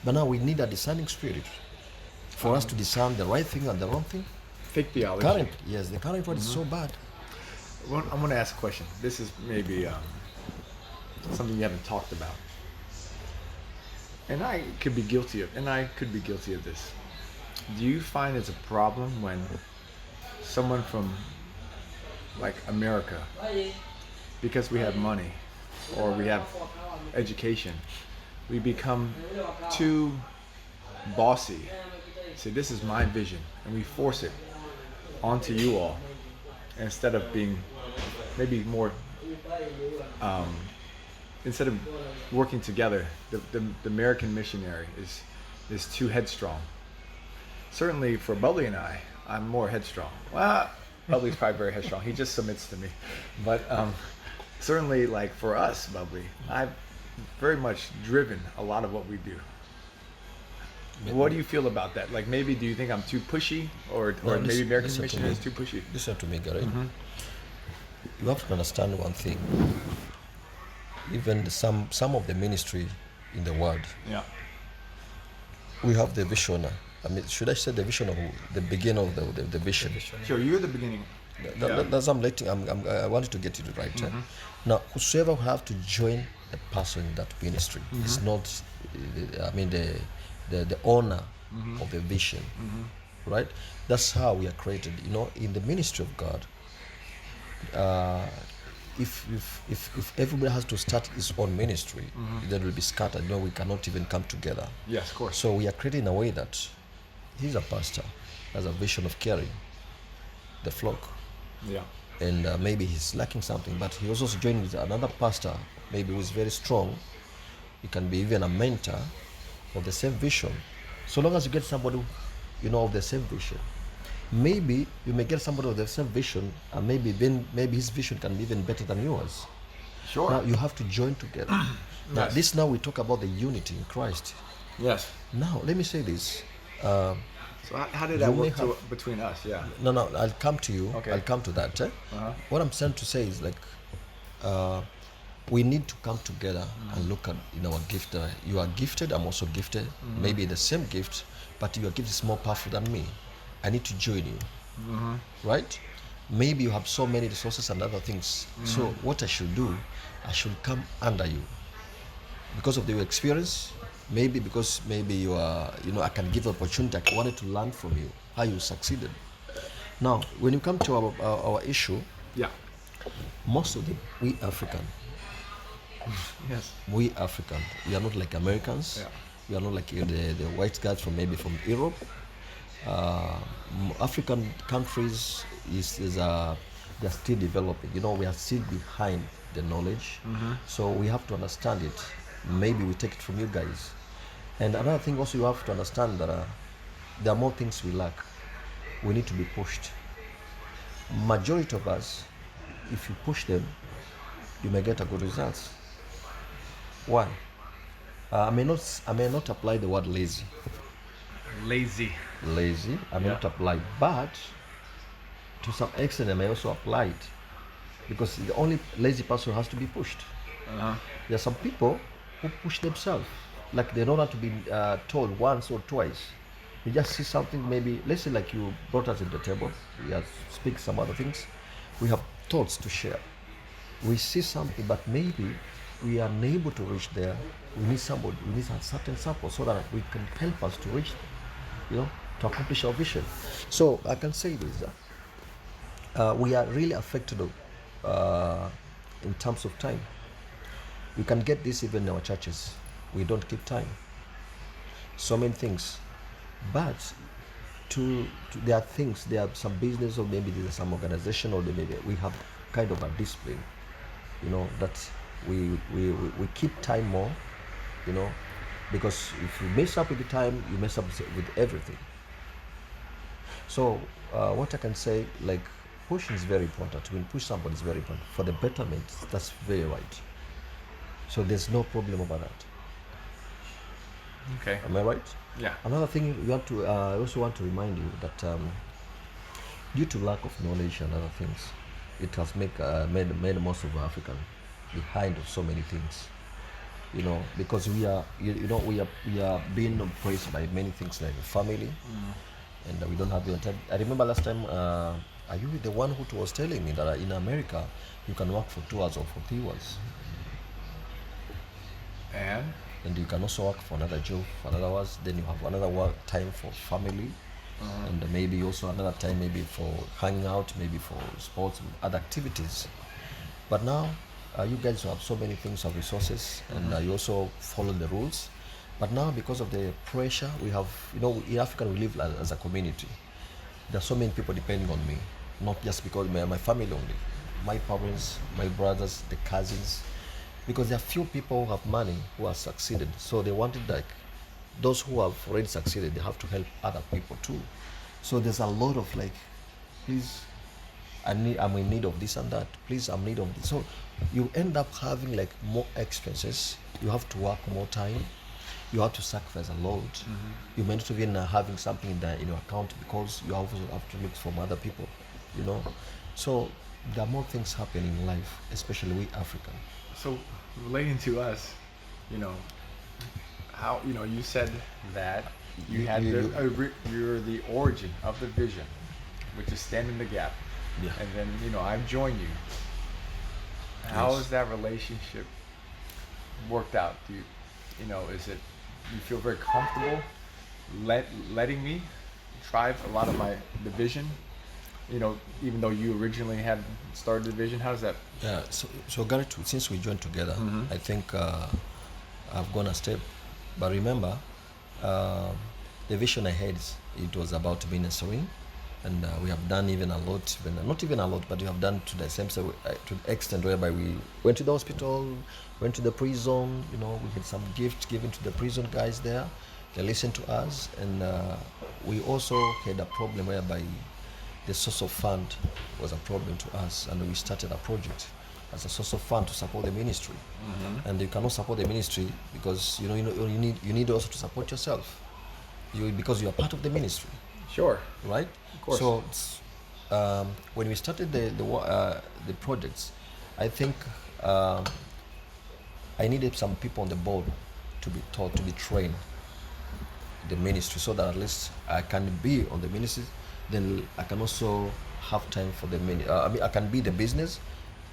But now we need a discerning spirit for us to discern the right thing and the wrong thing. Fake theology. The current one is so bad. Well, I'm going to ask a question. This is maybe something you haven't talked about, and I could be guilty of this. Do you find it's a problem when someone from like America, because we have money or we have education, we become too bossy? Say, this is my vision, and we force it onto you all, instead of being maybe more, instead of working together. The American missionary is too headstrong. Certainly for Bubbly and I'm more headstrong. Well, Bubbly's probably very headstrong. He just submits to me. But certainly, like for us, Bubbly, I've very much driven a lot of what we do. What do you feel about that? Like, maybe do you think I'm too pushy, or maybe American missionary is too pushy? Listen to me, Gary. You have to understand one thing. Even some of the ministry in the world, we have the vision. I mean, should I say the vision of the beginning of the vision? Sure, you're the beginning. That's I wanted to get it right. Now, whosoever will have to join a person in that ministry is not, the owner of the vision, right? That's how we are created. In the ministry of God, if everybody has to start his own ministry, then we'll be scattered. We cannot even come together. Yes, of course. So we are created in a way that he's a pastor, has a vision of carrying the flock. Yeah. And maybe he's lacking something, but he also joined with another pastor, maybe who is very strong. He can be even a mentor of the same vision. So long as you get somebody, of the same vision. Maybe you may get somebody of the same vision, and maybe his vision can be even better than yours. Sure. Now you have to join together. Yes. Now we talk about the unity in Christ. Yes. Now let me say this. So how did that work between us? Yeah. No, I'll come to you. Okay. I'll come to that. What I'm trying to say is like, we need to come together and look at our gift. You are gifted, I'm also gifted. Maybe the same gift, but your gift is more powerful than me. I need to join you, right? Maybe you have so many resources and other things. So what I should do, I should come under you because of your experience. Maybe because you are, I can give opportunity. I wanted to learn from you how you succeeded. Now, when you come to our issue, most of we African. Yes. We African. We are not like Americans. Yeah. We are not like the white guys from Europe. African countries they're still developing. We are still behind the knowledge. So we have to understand it. Maybe we take it from you guys. And another thing also, you have to understand that there are more things we lack. We need to be pushed. Majority of us, if you push them, you may get a good results. Why? I may not apply the word lazy. Lazy. Lazy, I may Yeah. not apply, but to some extent, I may also apply it because the only lazy person has to be pushed. Uh-huh. There are some people who push themselves, like they don't have to be told once or twice. You just see something, maybe, let's say, like you brought us at the table, we have speak some other things, we have thoughts to share. We see something, but maybe we are unable to reach there. We need somebody, we need a certain support so that we can help us to reach, to accomplish our vision. So I can say this: we are really affected in terms of time. We can get this even in our churches. We don't keep time. So many things, but there are things. There are some business, or maybe there's some organization, or maybe we have kind of a discipline. That we keep time more. Because if you mess up with the time, you mess up with everything. So what I can say, like, pushing is very important. When push somebody is very important for the betterment. That's very right. So there's no problem about that. Okay. Am I right? Yeah. Another thing we have to, I also want to remind you that due to lack of knowledge and other things, it has made most of African behind of so many things. Because we are, we are being oppressed by many things like family, and we don't have the time. I remember last time, are you the one who was telling me that in America you can work for 2 hours or for 3 hours, and you can also work for another job for another hours. Then you have another work time for family, and maybe also another time maybe for hanging out, maybe for sports, other activities. But now you guys have so many things of resources, and you also follow the rules. But now, because of the pressure we have, in Africa we live as a community. There are so many people depending on me, not just because my family only, my parents, my brothers, the cousins, because there are few people who have money who have succeeded. So they wanted, like, those who have already succeeded, they have to help other people too. So there's a lot of, like, please, I'm in need of this and that. Please, I'm in need of this. So you end up having, like, more expenses. You have to work more time. You have to sacrifice a lot. You may not even having something in your account because you also have to look from other people. So there are more things happening in life, especially we African. So relating to us, how you said that you had you're the origin of the vision, which is standing the gap. Yeah. And then I've joined you. How Yes. has that relationship worked out? Do you is it you feel very comfortable letting me try a lot of the vision? Even though you originally had started the vision, how does that? Yeah. So Garrett, since we joined together, I think I've gone a step. But remember, the vision I had, it was about ministering, and we have done even a lot, not even a lot, but we have done to the same to the extent whereby we went to the hospital, went to the prison. We had some gifts given to the prison guys there. They listened to us, and we also had a problem whereby the source of fund was a problem to us, and we started a project as a source of fund to support the ministry. And you cannot support the ministry because you need also to support yourself. Because you are part of the ministry, Sure. right? Of course. So when we started the projects, I think I needed some people on the board to be taught, to be trained the ministry, so that at least I can be on the ministry. Then I can also have time for the I can be the business,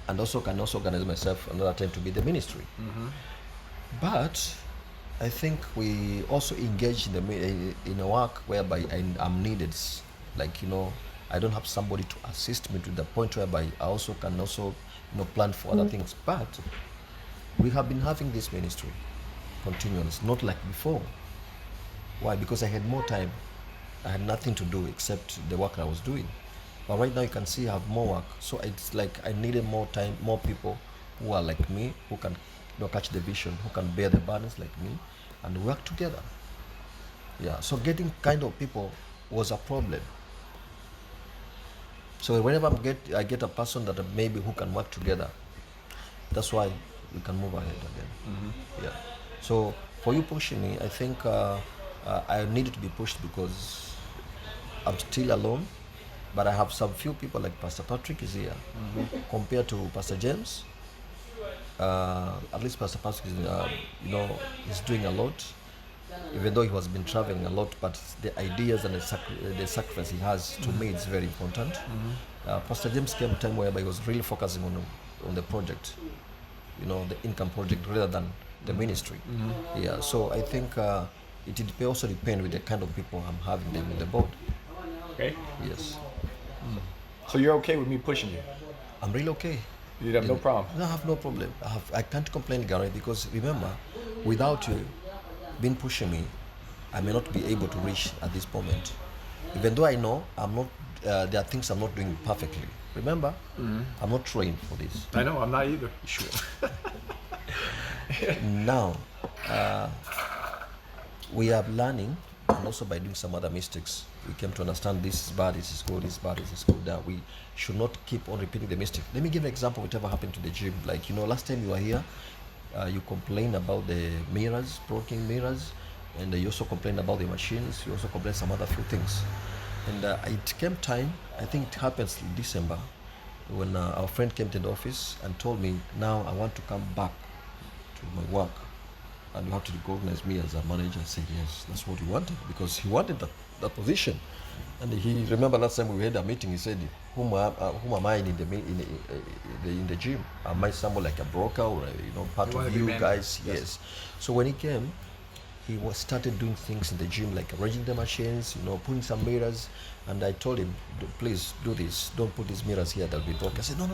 and also can also organize myself another time to be the ministry. But I think we also engage in a work whereby I'm needed. Like, I don't have somebody to assist me to the point whereby I also can also plan for other things. But we have been having this ministry continuous, not like before. Why? Because I had more time. I had nothing to do except the work I was doing. But right now you can see I have more work. So it's like I needed more time, more people who are like me, who can catch the vision, who can bear the burdens like me, and work together. Yeah. So getting kind of people was a problem. So whenever I get a person that maybe who can work together, that's why we can move ahead again. Yeah. So for you pushing me, I think I needed to be pushed because I'm still alone, but I have some few people like Pastor Patrick is here. Compared to Pastor James, at least Pastor Patrick is, he's doing a lot, even though he has been traveling a lot, but the ideas and the sacrifice he has, to me, it's very important. Pastor James came a time whereby he was really focusing on the project, the income project rather than the ministry. Yeah, so I think it also depend with the kind of people I'm having them in the board. Okay. Yes, So you're okay with me pushing you? I'm really okay. You have no problem. No, I have no problem. I can't complain, Gary, because remember, without you being pushing me, I may not be able to reach at this moment. Even though I know I'm not, there are things I'm not doing perfectly. Remember, I'm not trained for this. I know, I'm not either. Sure. Now, we are learning, and also by doing some other mistakes, we came to understand this is bad, this is good, this is bad, this is good, that we should not keep on repeating the mistake. Let me give an example, whatever happened to the gym. Like, last time you were here, you complained about the mirrors, broken mirrors, and you also complained about the machines, you also complained some other few things. And it came time, I think it happens in December, when our friend came to the office and told me, now I want to come back to my work, and you have to recognize me as a manager. I said, yes, that's what he wanted, because he wanted that position. And he remember last time we had a meeting, he said, whom am I in the gym? Am I someone like a broker or part of you guys? Yes. So when he came, he started doing things in the gym, like arranging the machines, putting some mirrors. And I told him, please do this. Don't put these mirrors here, they'll be broken. I said, no.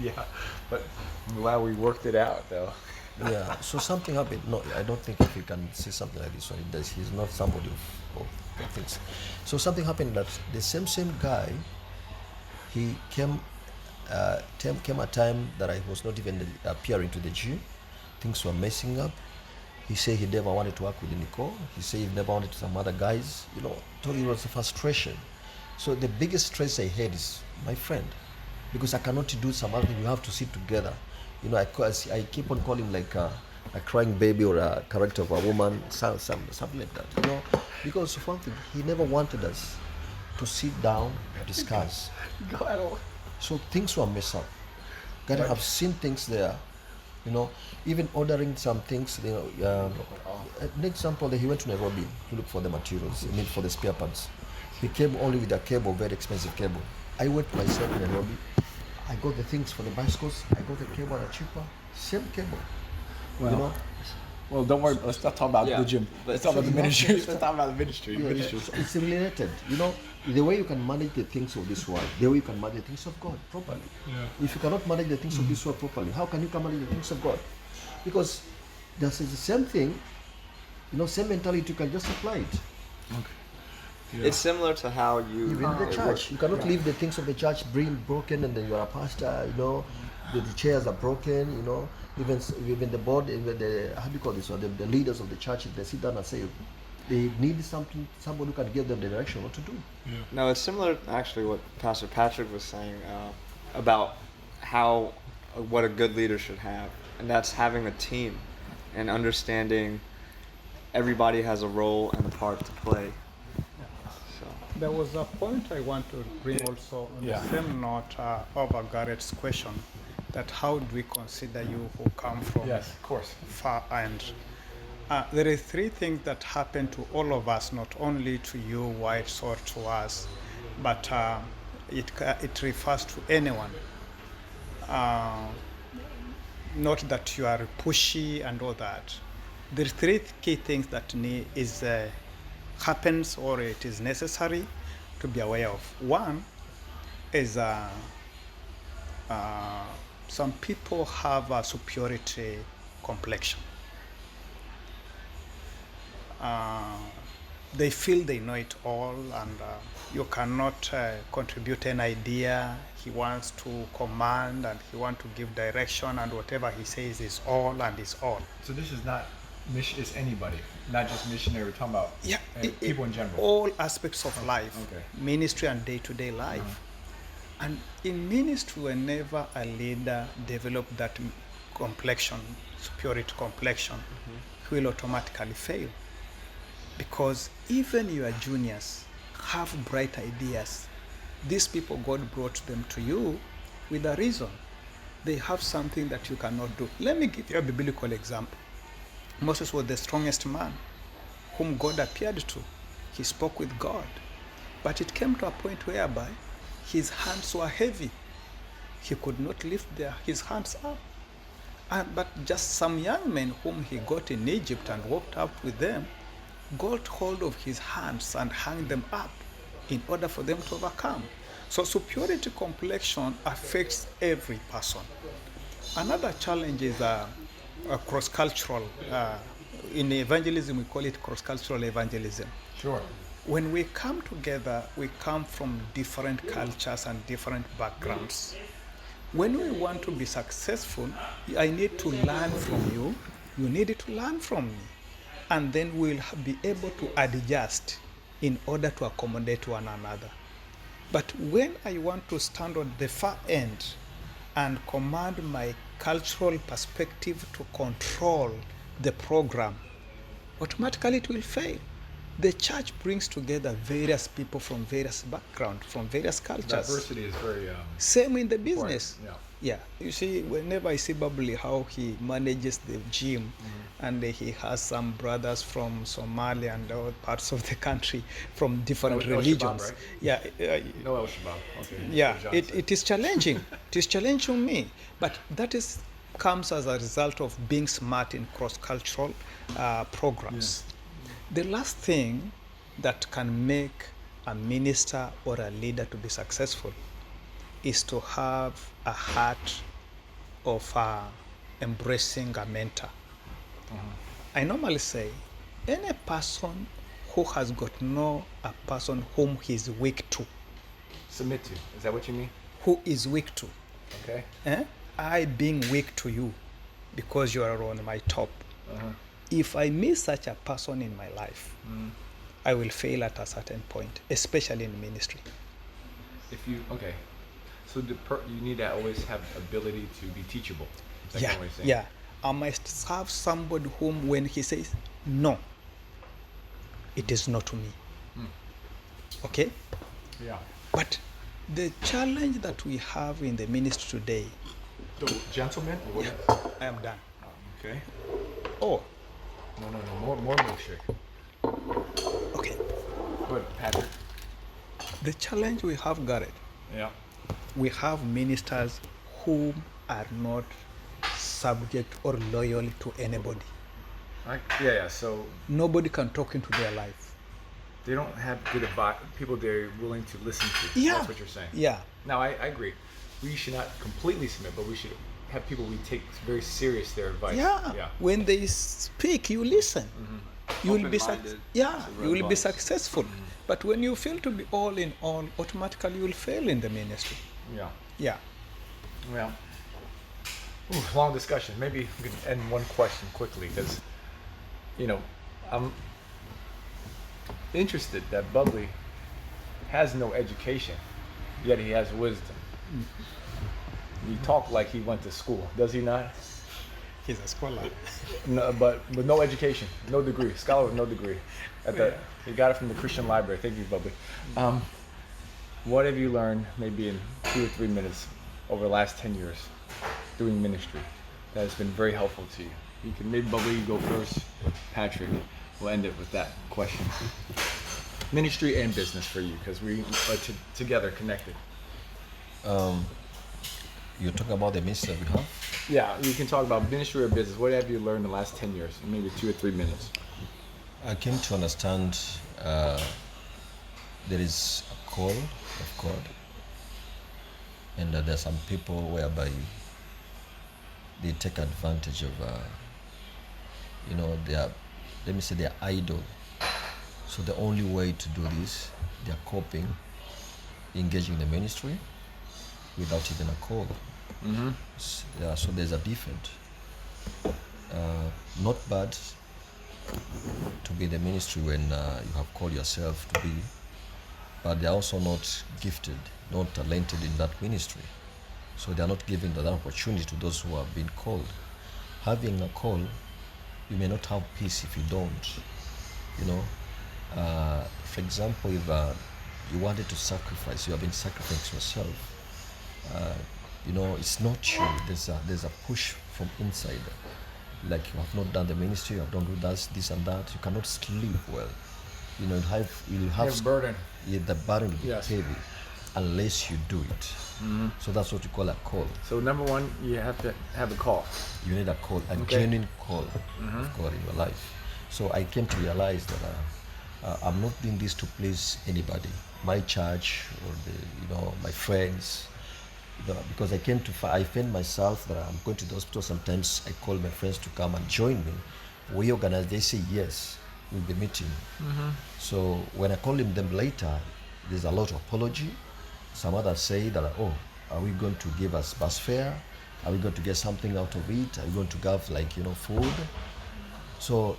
Yeah, but I'm glad we worked it out, though. Yeah, so something happened. No, I don't think if he can say something like this one, he does. He's not somebody of things. So something happened that the same guy, he came a time that I was not even appearing to the gym. Things were messing up. He said he never wanted to work with Nicole. He said he never wanted some other guys. Told me it was a frustration. So the biggest stress I had is my friend, because I cannot do some other thing. We have to sit together. I keep on calling like a crying baby or a character of a woman, something like that. Because of one thing, he never wanted us to sit down and discuss. So things were messed up. God, I've seen things there. Even ordering some things. An example, he went to Nairobi to look for the materials, for the spare parts. He came only with a cable, very expensive cable. I went myself in Nairobi. I got the things for the bicycles. I got the cable at a cheaper, same cable. Well, well, don't worry. Let's not talk about the gym. Let's talk about the ministry. Let's talk about the ministry. Yeah, so it's related. The way you can manage the things of this world, the way you can manage the things of God properly. Yeah. If you cannot manage the things of this world properly, how can you manage the things of God? Because there's the same thing, same mentality. You can just apply it. Okay. Yeah. It's similar to how you even the church. You cannot leave the things of the church broken, and then you are a pastor. The chairs are broken. Even the board, even the how do you call this one? The leaders of the church, they sit down and say they need somebody who can give them the direction what to do. Yeah. No, it's similar actually what Pastor Patrick was saying about how what a good leader should have, and that's having a team and understanding everybody has a role and a part to play. There was a point I want to bring also on the same note over Garrett's question, that how do we consider you who come from far end? There is three things that happen to all of us, not only to you, whites, or to us, but it refers to anyone. Not that you are pushy and all that. There are three key things that happens or it is necessary to be aware of. One is some people have a superiority complexion. They feel they know it all, and you cannot contribute an idea. He wants to command and he wants to give direction, and whatever he says is all and is all. So this is not it's anybody. Not just missionary, we're talking about people in general. All aspects of life, okay. ministry and day-to-day life. And in ministry, whenever a leader develops that complexion, superiority complexion, he will automatically fail. Because even your juniors have bright ideas. These people, God brought them to you with a reason. They have something that you cannot do. Let me give you a biblical example. Moses was the strongest man whom God appeared to. He spoke with God. But it came to a point whereby his hands were heavy. He could not lift his hands up. But just some young men whom he got in Egypt and walked out with them, got hold of his hands and hung them up in order for them to overcome. So superiority complexion affects every person. Another challenge is cross-cultural. In evangelism, we call it cross-cultural evangelism. Sure. When we come together, we come from different cultures and different backgrounds. When we want to be successful, I need to learn from you, you need to learn from me. And then we'll be able to adjust in order to accommodate one another. But when I want to stand on the far end and command my cultural perspective to control the program, automatically it will fail. The church brings together various people from various backgrounds, from various cultures. Diversity is very Same in the business. important. Yeah. You see, whenever I see Bubbly, how he manages the gym, and he has some brothers from Somalia and other parts of the country from different No religions. Shabab, right? Yeah. No El Shabab. Okay. Yeah, John said. it is challenging. It is challenging me, but that comes as a result of being smart in cross-cultural programs. The last thing that can make a minister or a leader to be successful is to have a heart of embracing a mentor. I normally say, any person who has got a person whom he is weak to, Submit to. Is that what you mean? who is weak to, Okay. I being weak to you because you are on my top. If I miss such a person in my life, I will fail at a certain point, especially in ministry. So you need to always have ability to be teachable. Is that Yeah, what you're saying? yeah. I must have somebody whom, when he says no, it is not to me. Okay? Yeah. But the challenge that we have in the ministry today, So, gentlemen, or what? I am done. Okay. Oh, No. More milkshake. okay. Good, Patrick. The challenge we have, Garrett, Yeah. we have ministers who are not subject or loyal to anybody. Yeah. So Nobody can talk into their life. they don't have good advice. People they're willing to listen to. Yeah. That's what you're saying. Yeah. Now I agree. We should not completely submit, but we should have people we take very serious their advice. Yeah. When they speak, you listen. You will be Open-minded to you will be advice. successful. But when you fail to be all in all, automatically you will fail in the ministry. Yeah. Yeah. Well. Long discussion. Maybe we could end one question quickly because, I'm interested that Bubbly has no education, yet he has wisdom. You talk like he went to school, does he not? He's a scholar. No, but with no education, no degree, scholar with no degree. He got it from the Christian library. Thank you, Bubbly. What have you learned, maybe in 2 or 3 minutes, over the last 10 years doing ministry that has been very helpful to you? You can maybe Bubbly, you go first. Patrick, we'll end it with that question. Ministry and business for you, because we are together, connected. You talk about the ministry that we have. Yeah, you can talk about ministry or business. What have you learned in the last 10 years, in maybe 2 or 3 minutes? I came to understand there is a call of God, and there are some people whereby they take advantage of, their idol. So the only way to do this, they are coping, engaging in the ministry without even a call. So there's a difference. Not bad, to be in the ministry when you have called yourself to be, but they are also not gifted, not talented in that ministry. So they are not giving that opportunity to those who have been called. Having a call, you may not have peace if you don't. You know, for example, if you wanted to sacrifice, you have been sacrificing yourself. You know, it's not you. There's a push from inside. Like you have not done the ministry, you have done this and that. You cannot sleep well. You know, you'll have burden. Yeah, the burden will be Yes. heavy unless you do it. So that's what you call a call. So number one, you have to have a call. You need a call, a Okay. genuine call of God in your life. So I came to realize that I'm not doing this to please anybody, my church or my friends. Because I find myself that I'm going to the hospital. Sometimes I call my friends to come and join me. We organize. They say yes, we'll be meeting. So when I call them later, there's a lot of apology. Some others say that, oh, are we going to give us bus fare? Are we going to get something out of it? Are we going to have food? So,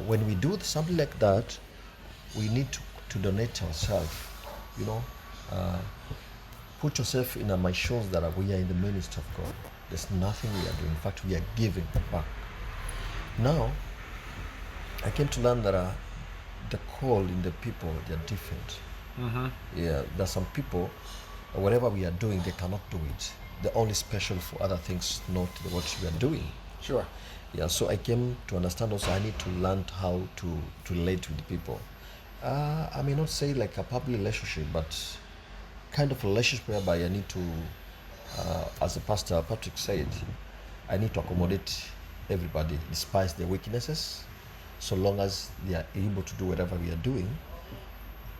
when we do something like that, we need to donate ourselves. Put yourself in my shoes that we are in the ministry of God. There's nothing we are doing. In fact, we are giving back. Now, I came to learn that the call in the people, they're different. Yeah, there's some people, whatever we are doing, they cannot do it. They're only special for other things, not what we are doing. Sure. Yeah, so I came to understand also I need to learn how to relate with the people. I may not say like a public relationship, but kind of relationship whereby I need to, as the pastor Patrick said, I need to accommodate everybody despite their weaknesses, so long as they are able to do whatever we are doing.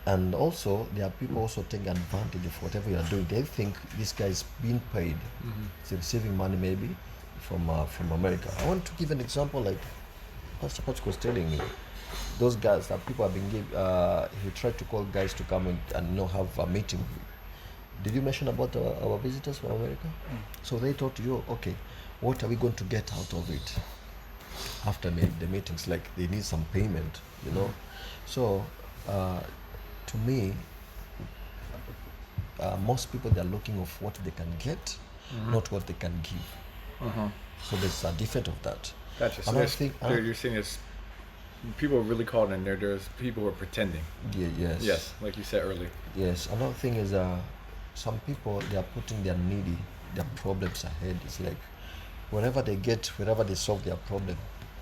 And also, there are people also taking advantage of whatever you are doing. They think this guy is being paid, he's receiving money maybe from America. I want to give an example like Pastor Patrick was telling me. Those guys that people have been he tried to call guys to come and have a meeting. Did you mention about our visitors from America? So they thought to you, okay, what are we going to get out of it after the meetings? Like they need some payment, So to me, most people, they are looking of what they can get, not what they can give. So there's a difference of that. Gotcha. So you're saying it's people are really called, and there's people who are pretending. Yeah, yes. Yes, like you said earlier. Yes. Another thing is some people, they are putting their problems ahead. It's like whenever they solve their problem,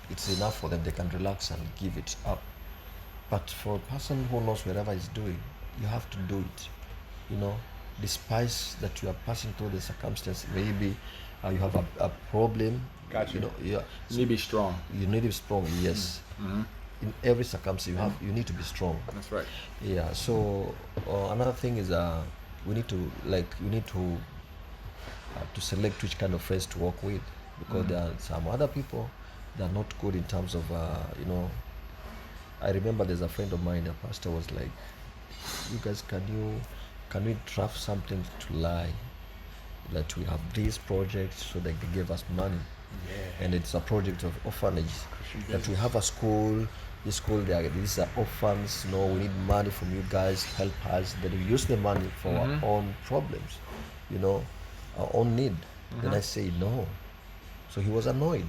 it's enough for them. They can relax and give it up. But for a person who knows whatever he's doing, you have to do it. Despite that you are passing through the circumstance, maybe you have a problem. Gotcha. Yeah. You need to be strong. You need to be strong. Yes. In every circumstance, you need to be strong. That's right. Yeah. So another thing is you need to select which kind of friends to work with, because there are some other people that are not good in terms of I remember there's a friend of mine, a pastor, was like, you guys, can we draft something to lie that we have this project, so that they gave us money. And it's a project of orphanage, that we have a school. This school, these are orphans. We need money from you guys, help us. Then we use the money for our own problems, our own need. Then I say no. So he was annoyed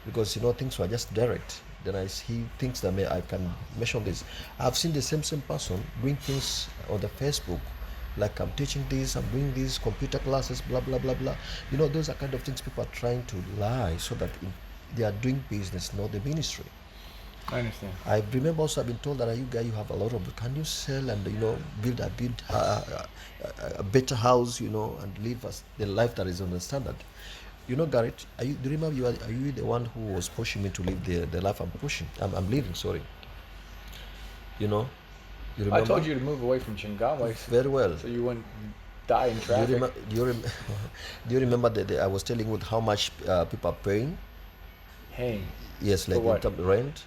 because things were just direct. Then he thinks that I can mention this. I've seen the same person doing things on the Facebook, like I'm teaching this, I'm doing these computer classes, blah blah blah blah. Those are kind of things people are trying to lie so that they are doing business, not the ministry. I understand. I remember also I've been told that you guys, you have a lot of, can you sell and build a better house, and live the life that is on the standard. Garrett, do you remember are you the one who was pushing me to live the life I'm pushing? I'm living, sorry. You remember? I told you to move away from Chingawa Very well. so you wouldn't die in traffic. Do you remember that I was telling you how much people are paying? Paying? Yes, like For what? in terms of rent.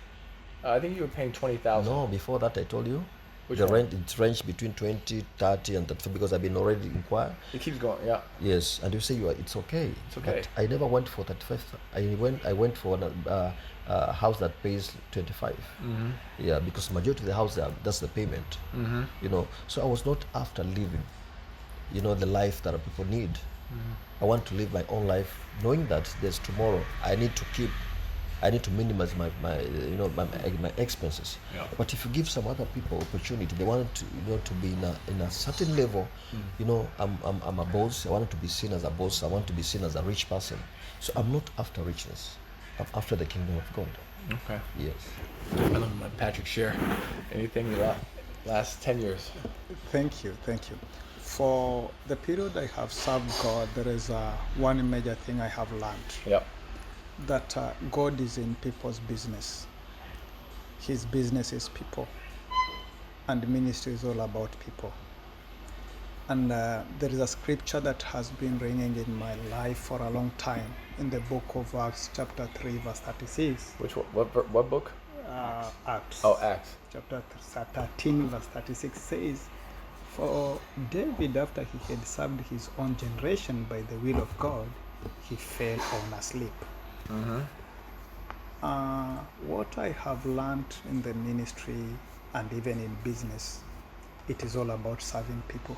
I think you were paying $20,000. No, before that I told you. Which the one? rent, it's ranged between 20, 30, and 35 because I've been already inquired. It keeps going. Yeah. Yes, and you say it's okay. It's okay. But I never went for 35. I went for a house that pays 25. Mm-hmm. Yeah, because majority of the house that's the payment. Mm-hmm. So I was not after living, the life that people need. I want to live my own life, knowing that there's tomorrow. I need to minimize my expenses. Yeah. But if you give some other people opportunity, they want to be in a certain level. I'm a boss. I want to be seen as a boss. I want to be seen as a rich person. So I'm not after richness. I'm after the kingdom of God. Okay. Yes. I love my Patrick share. Anything that last 10 years? Thank you. For the period I have served God, there is one major thing I have learned. Yep. That God is in people's business. His business is people, and ministry is all about people. And there is a scripture that has been ringing in my life for a long time in the book of Acts, chapter 3, verse 36. Which one? What book? Acts. Oh, Acts. Chapter 13, verse 36 says, "For David, after he had served his own generation by the will of God, he fell on asleep." Mm-hmm. What I have learned in the ministry and even in business, it is all about serving people.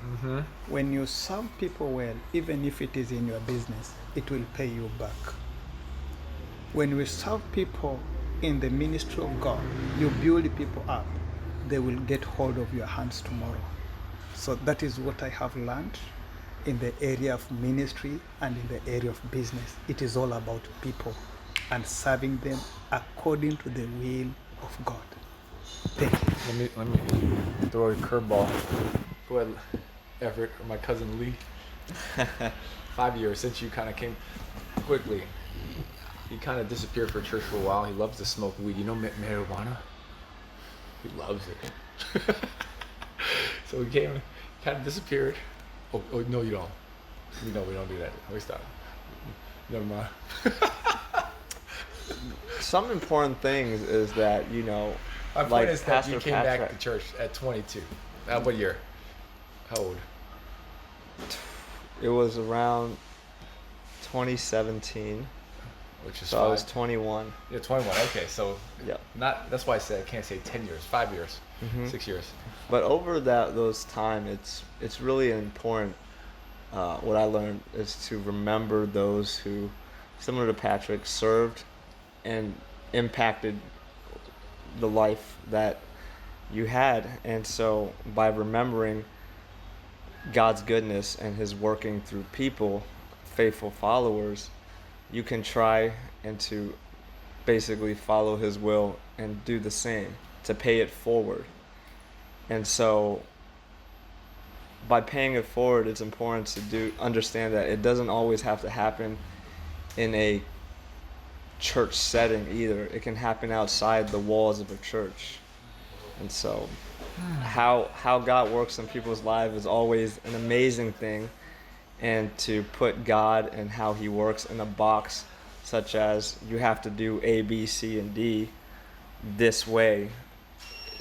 Mm-hmm. When you serve people well, even if it is in your business, it will pay you back. When we serve people in the ministry of God, you build people up, they will get hold of your hands tomorrow. So that is what I have learned in the area of ministry and in the area of business. It is all about people and serving them according to the will of God. Thank you. Let me throw a curveball. Go ahead, Everett, or my cousin Lee. 5 years since you kind of came quickly. He kind of disappeared for church for a while. He loves to smoke weed. You know marijuana? He loves it. So he came, kind of disappeared. Oh no, you don't. We don't do that. We stop. Never mind. Some important things is that My point like is that Pastor you came back Patrick, to church at 22. What year? How old? it was around 2017, Which is so I was 21. Yeah, 21. Okay, so Yeah. not. That's why I said I can't say 10 years, 5 years, Mhm. 6 years. But over those time, it's really important. What I learned is to remember those who, similar to Patrick, served and impacted the life that you had. And so by remembering God's goodness and his working through people, faithful followers, you can try and to basically follow his will and do the same, to pay it forward. And so by paying it forward, it's important to understand that it doesn't always have to happen in a church setting either. It can happen outside the walls of a church. And so how God works in people's lives is always an amazing thing. And to put God and how he works in a box such as you have to do A, B, C, and D this way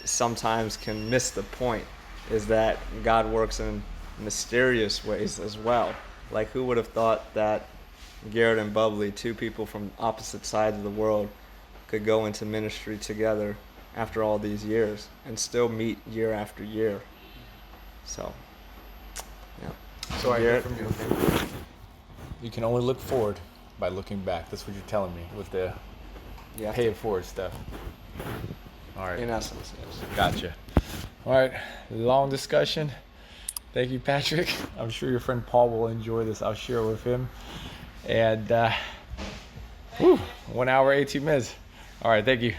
sometimes can miss the point, is that God works in mysterious ways as well. Like, who would have thought that Garrett and Bubbly, two people from opposite sides of the world, could go into ministry together after all these years and still meet year after year. So, yeah. So I hear Garrett, from you. You can only look forward by looking back. That's what you're telling me with the yeah, pay it forward stuff. All right. in essence, yes. Gotcha. All right. Long discussion. Thank you, Patrick. I'm sure your friend Paul will enjoy this. I'll share it with him. And 1 hour, 18 minutes. All right. Thank you.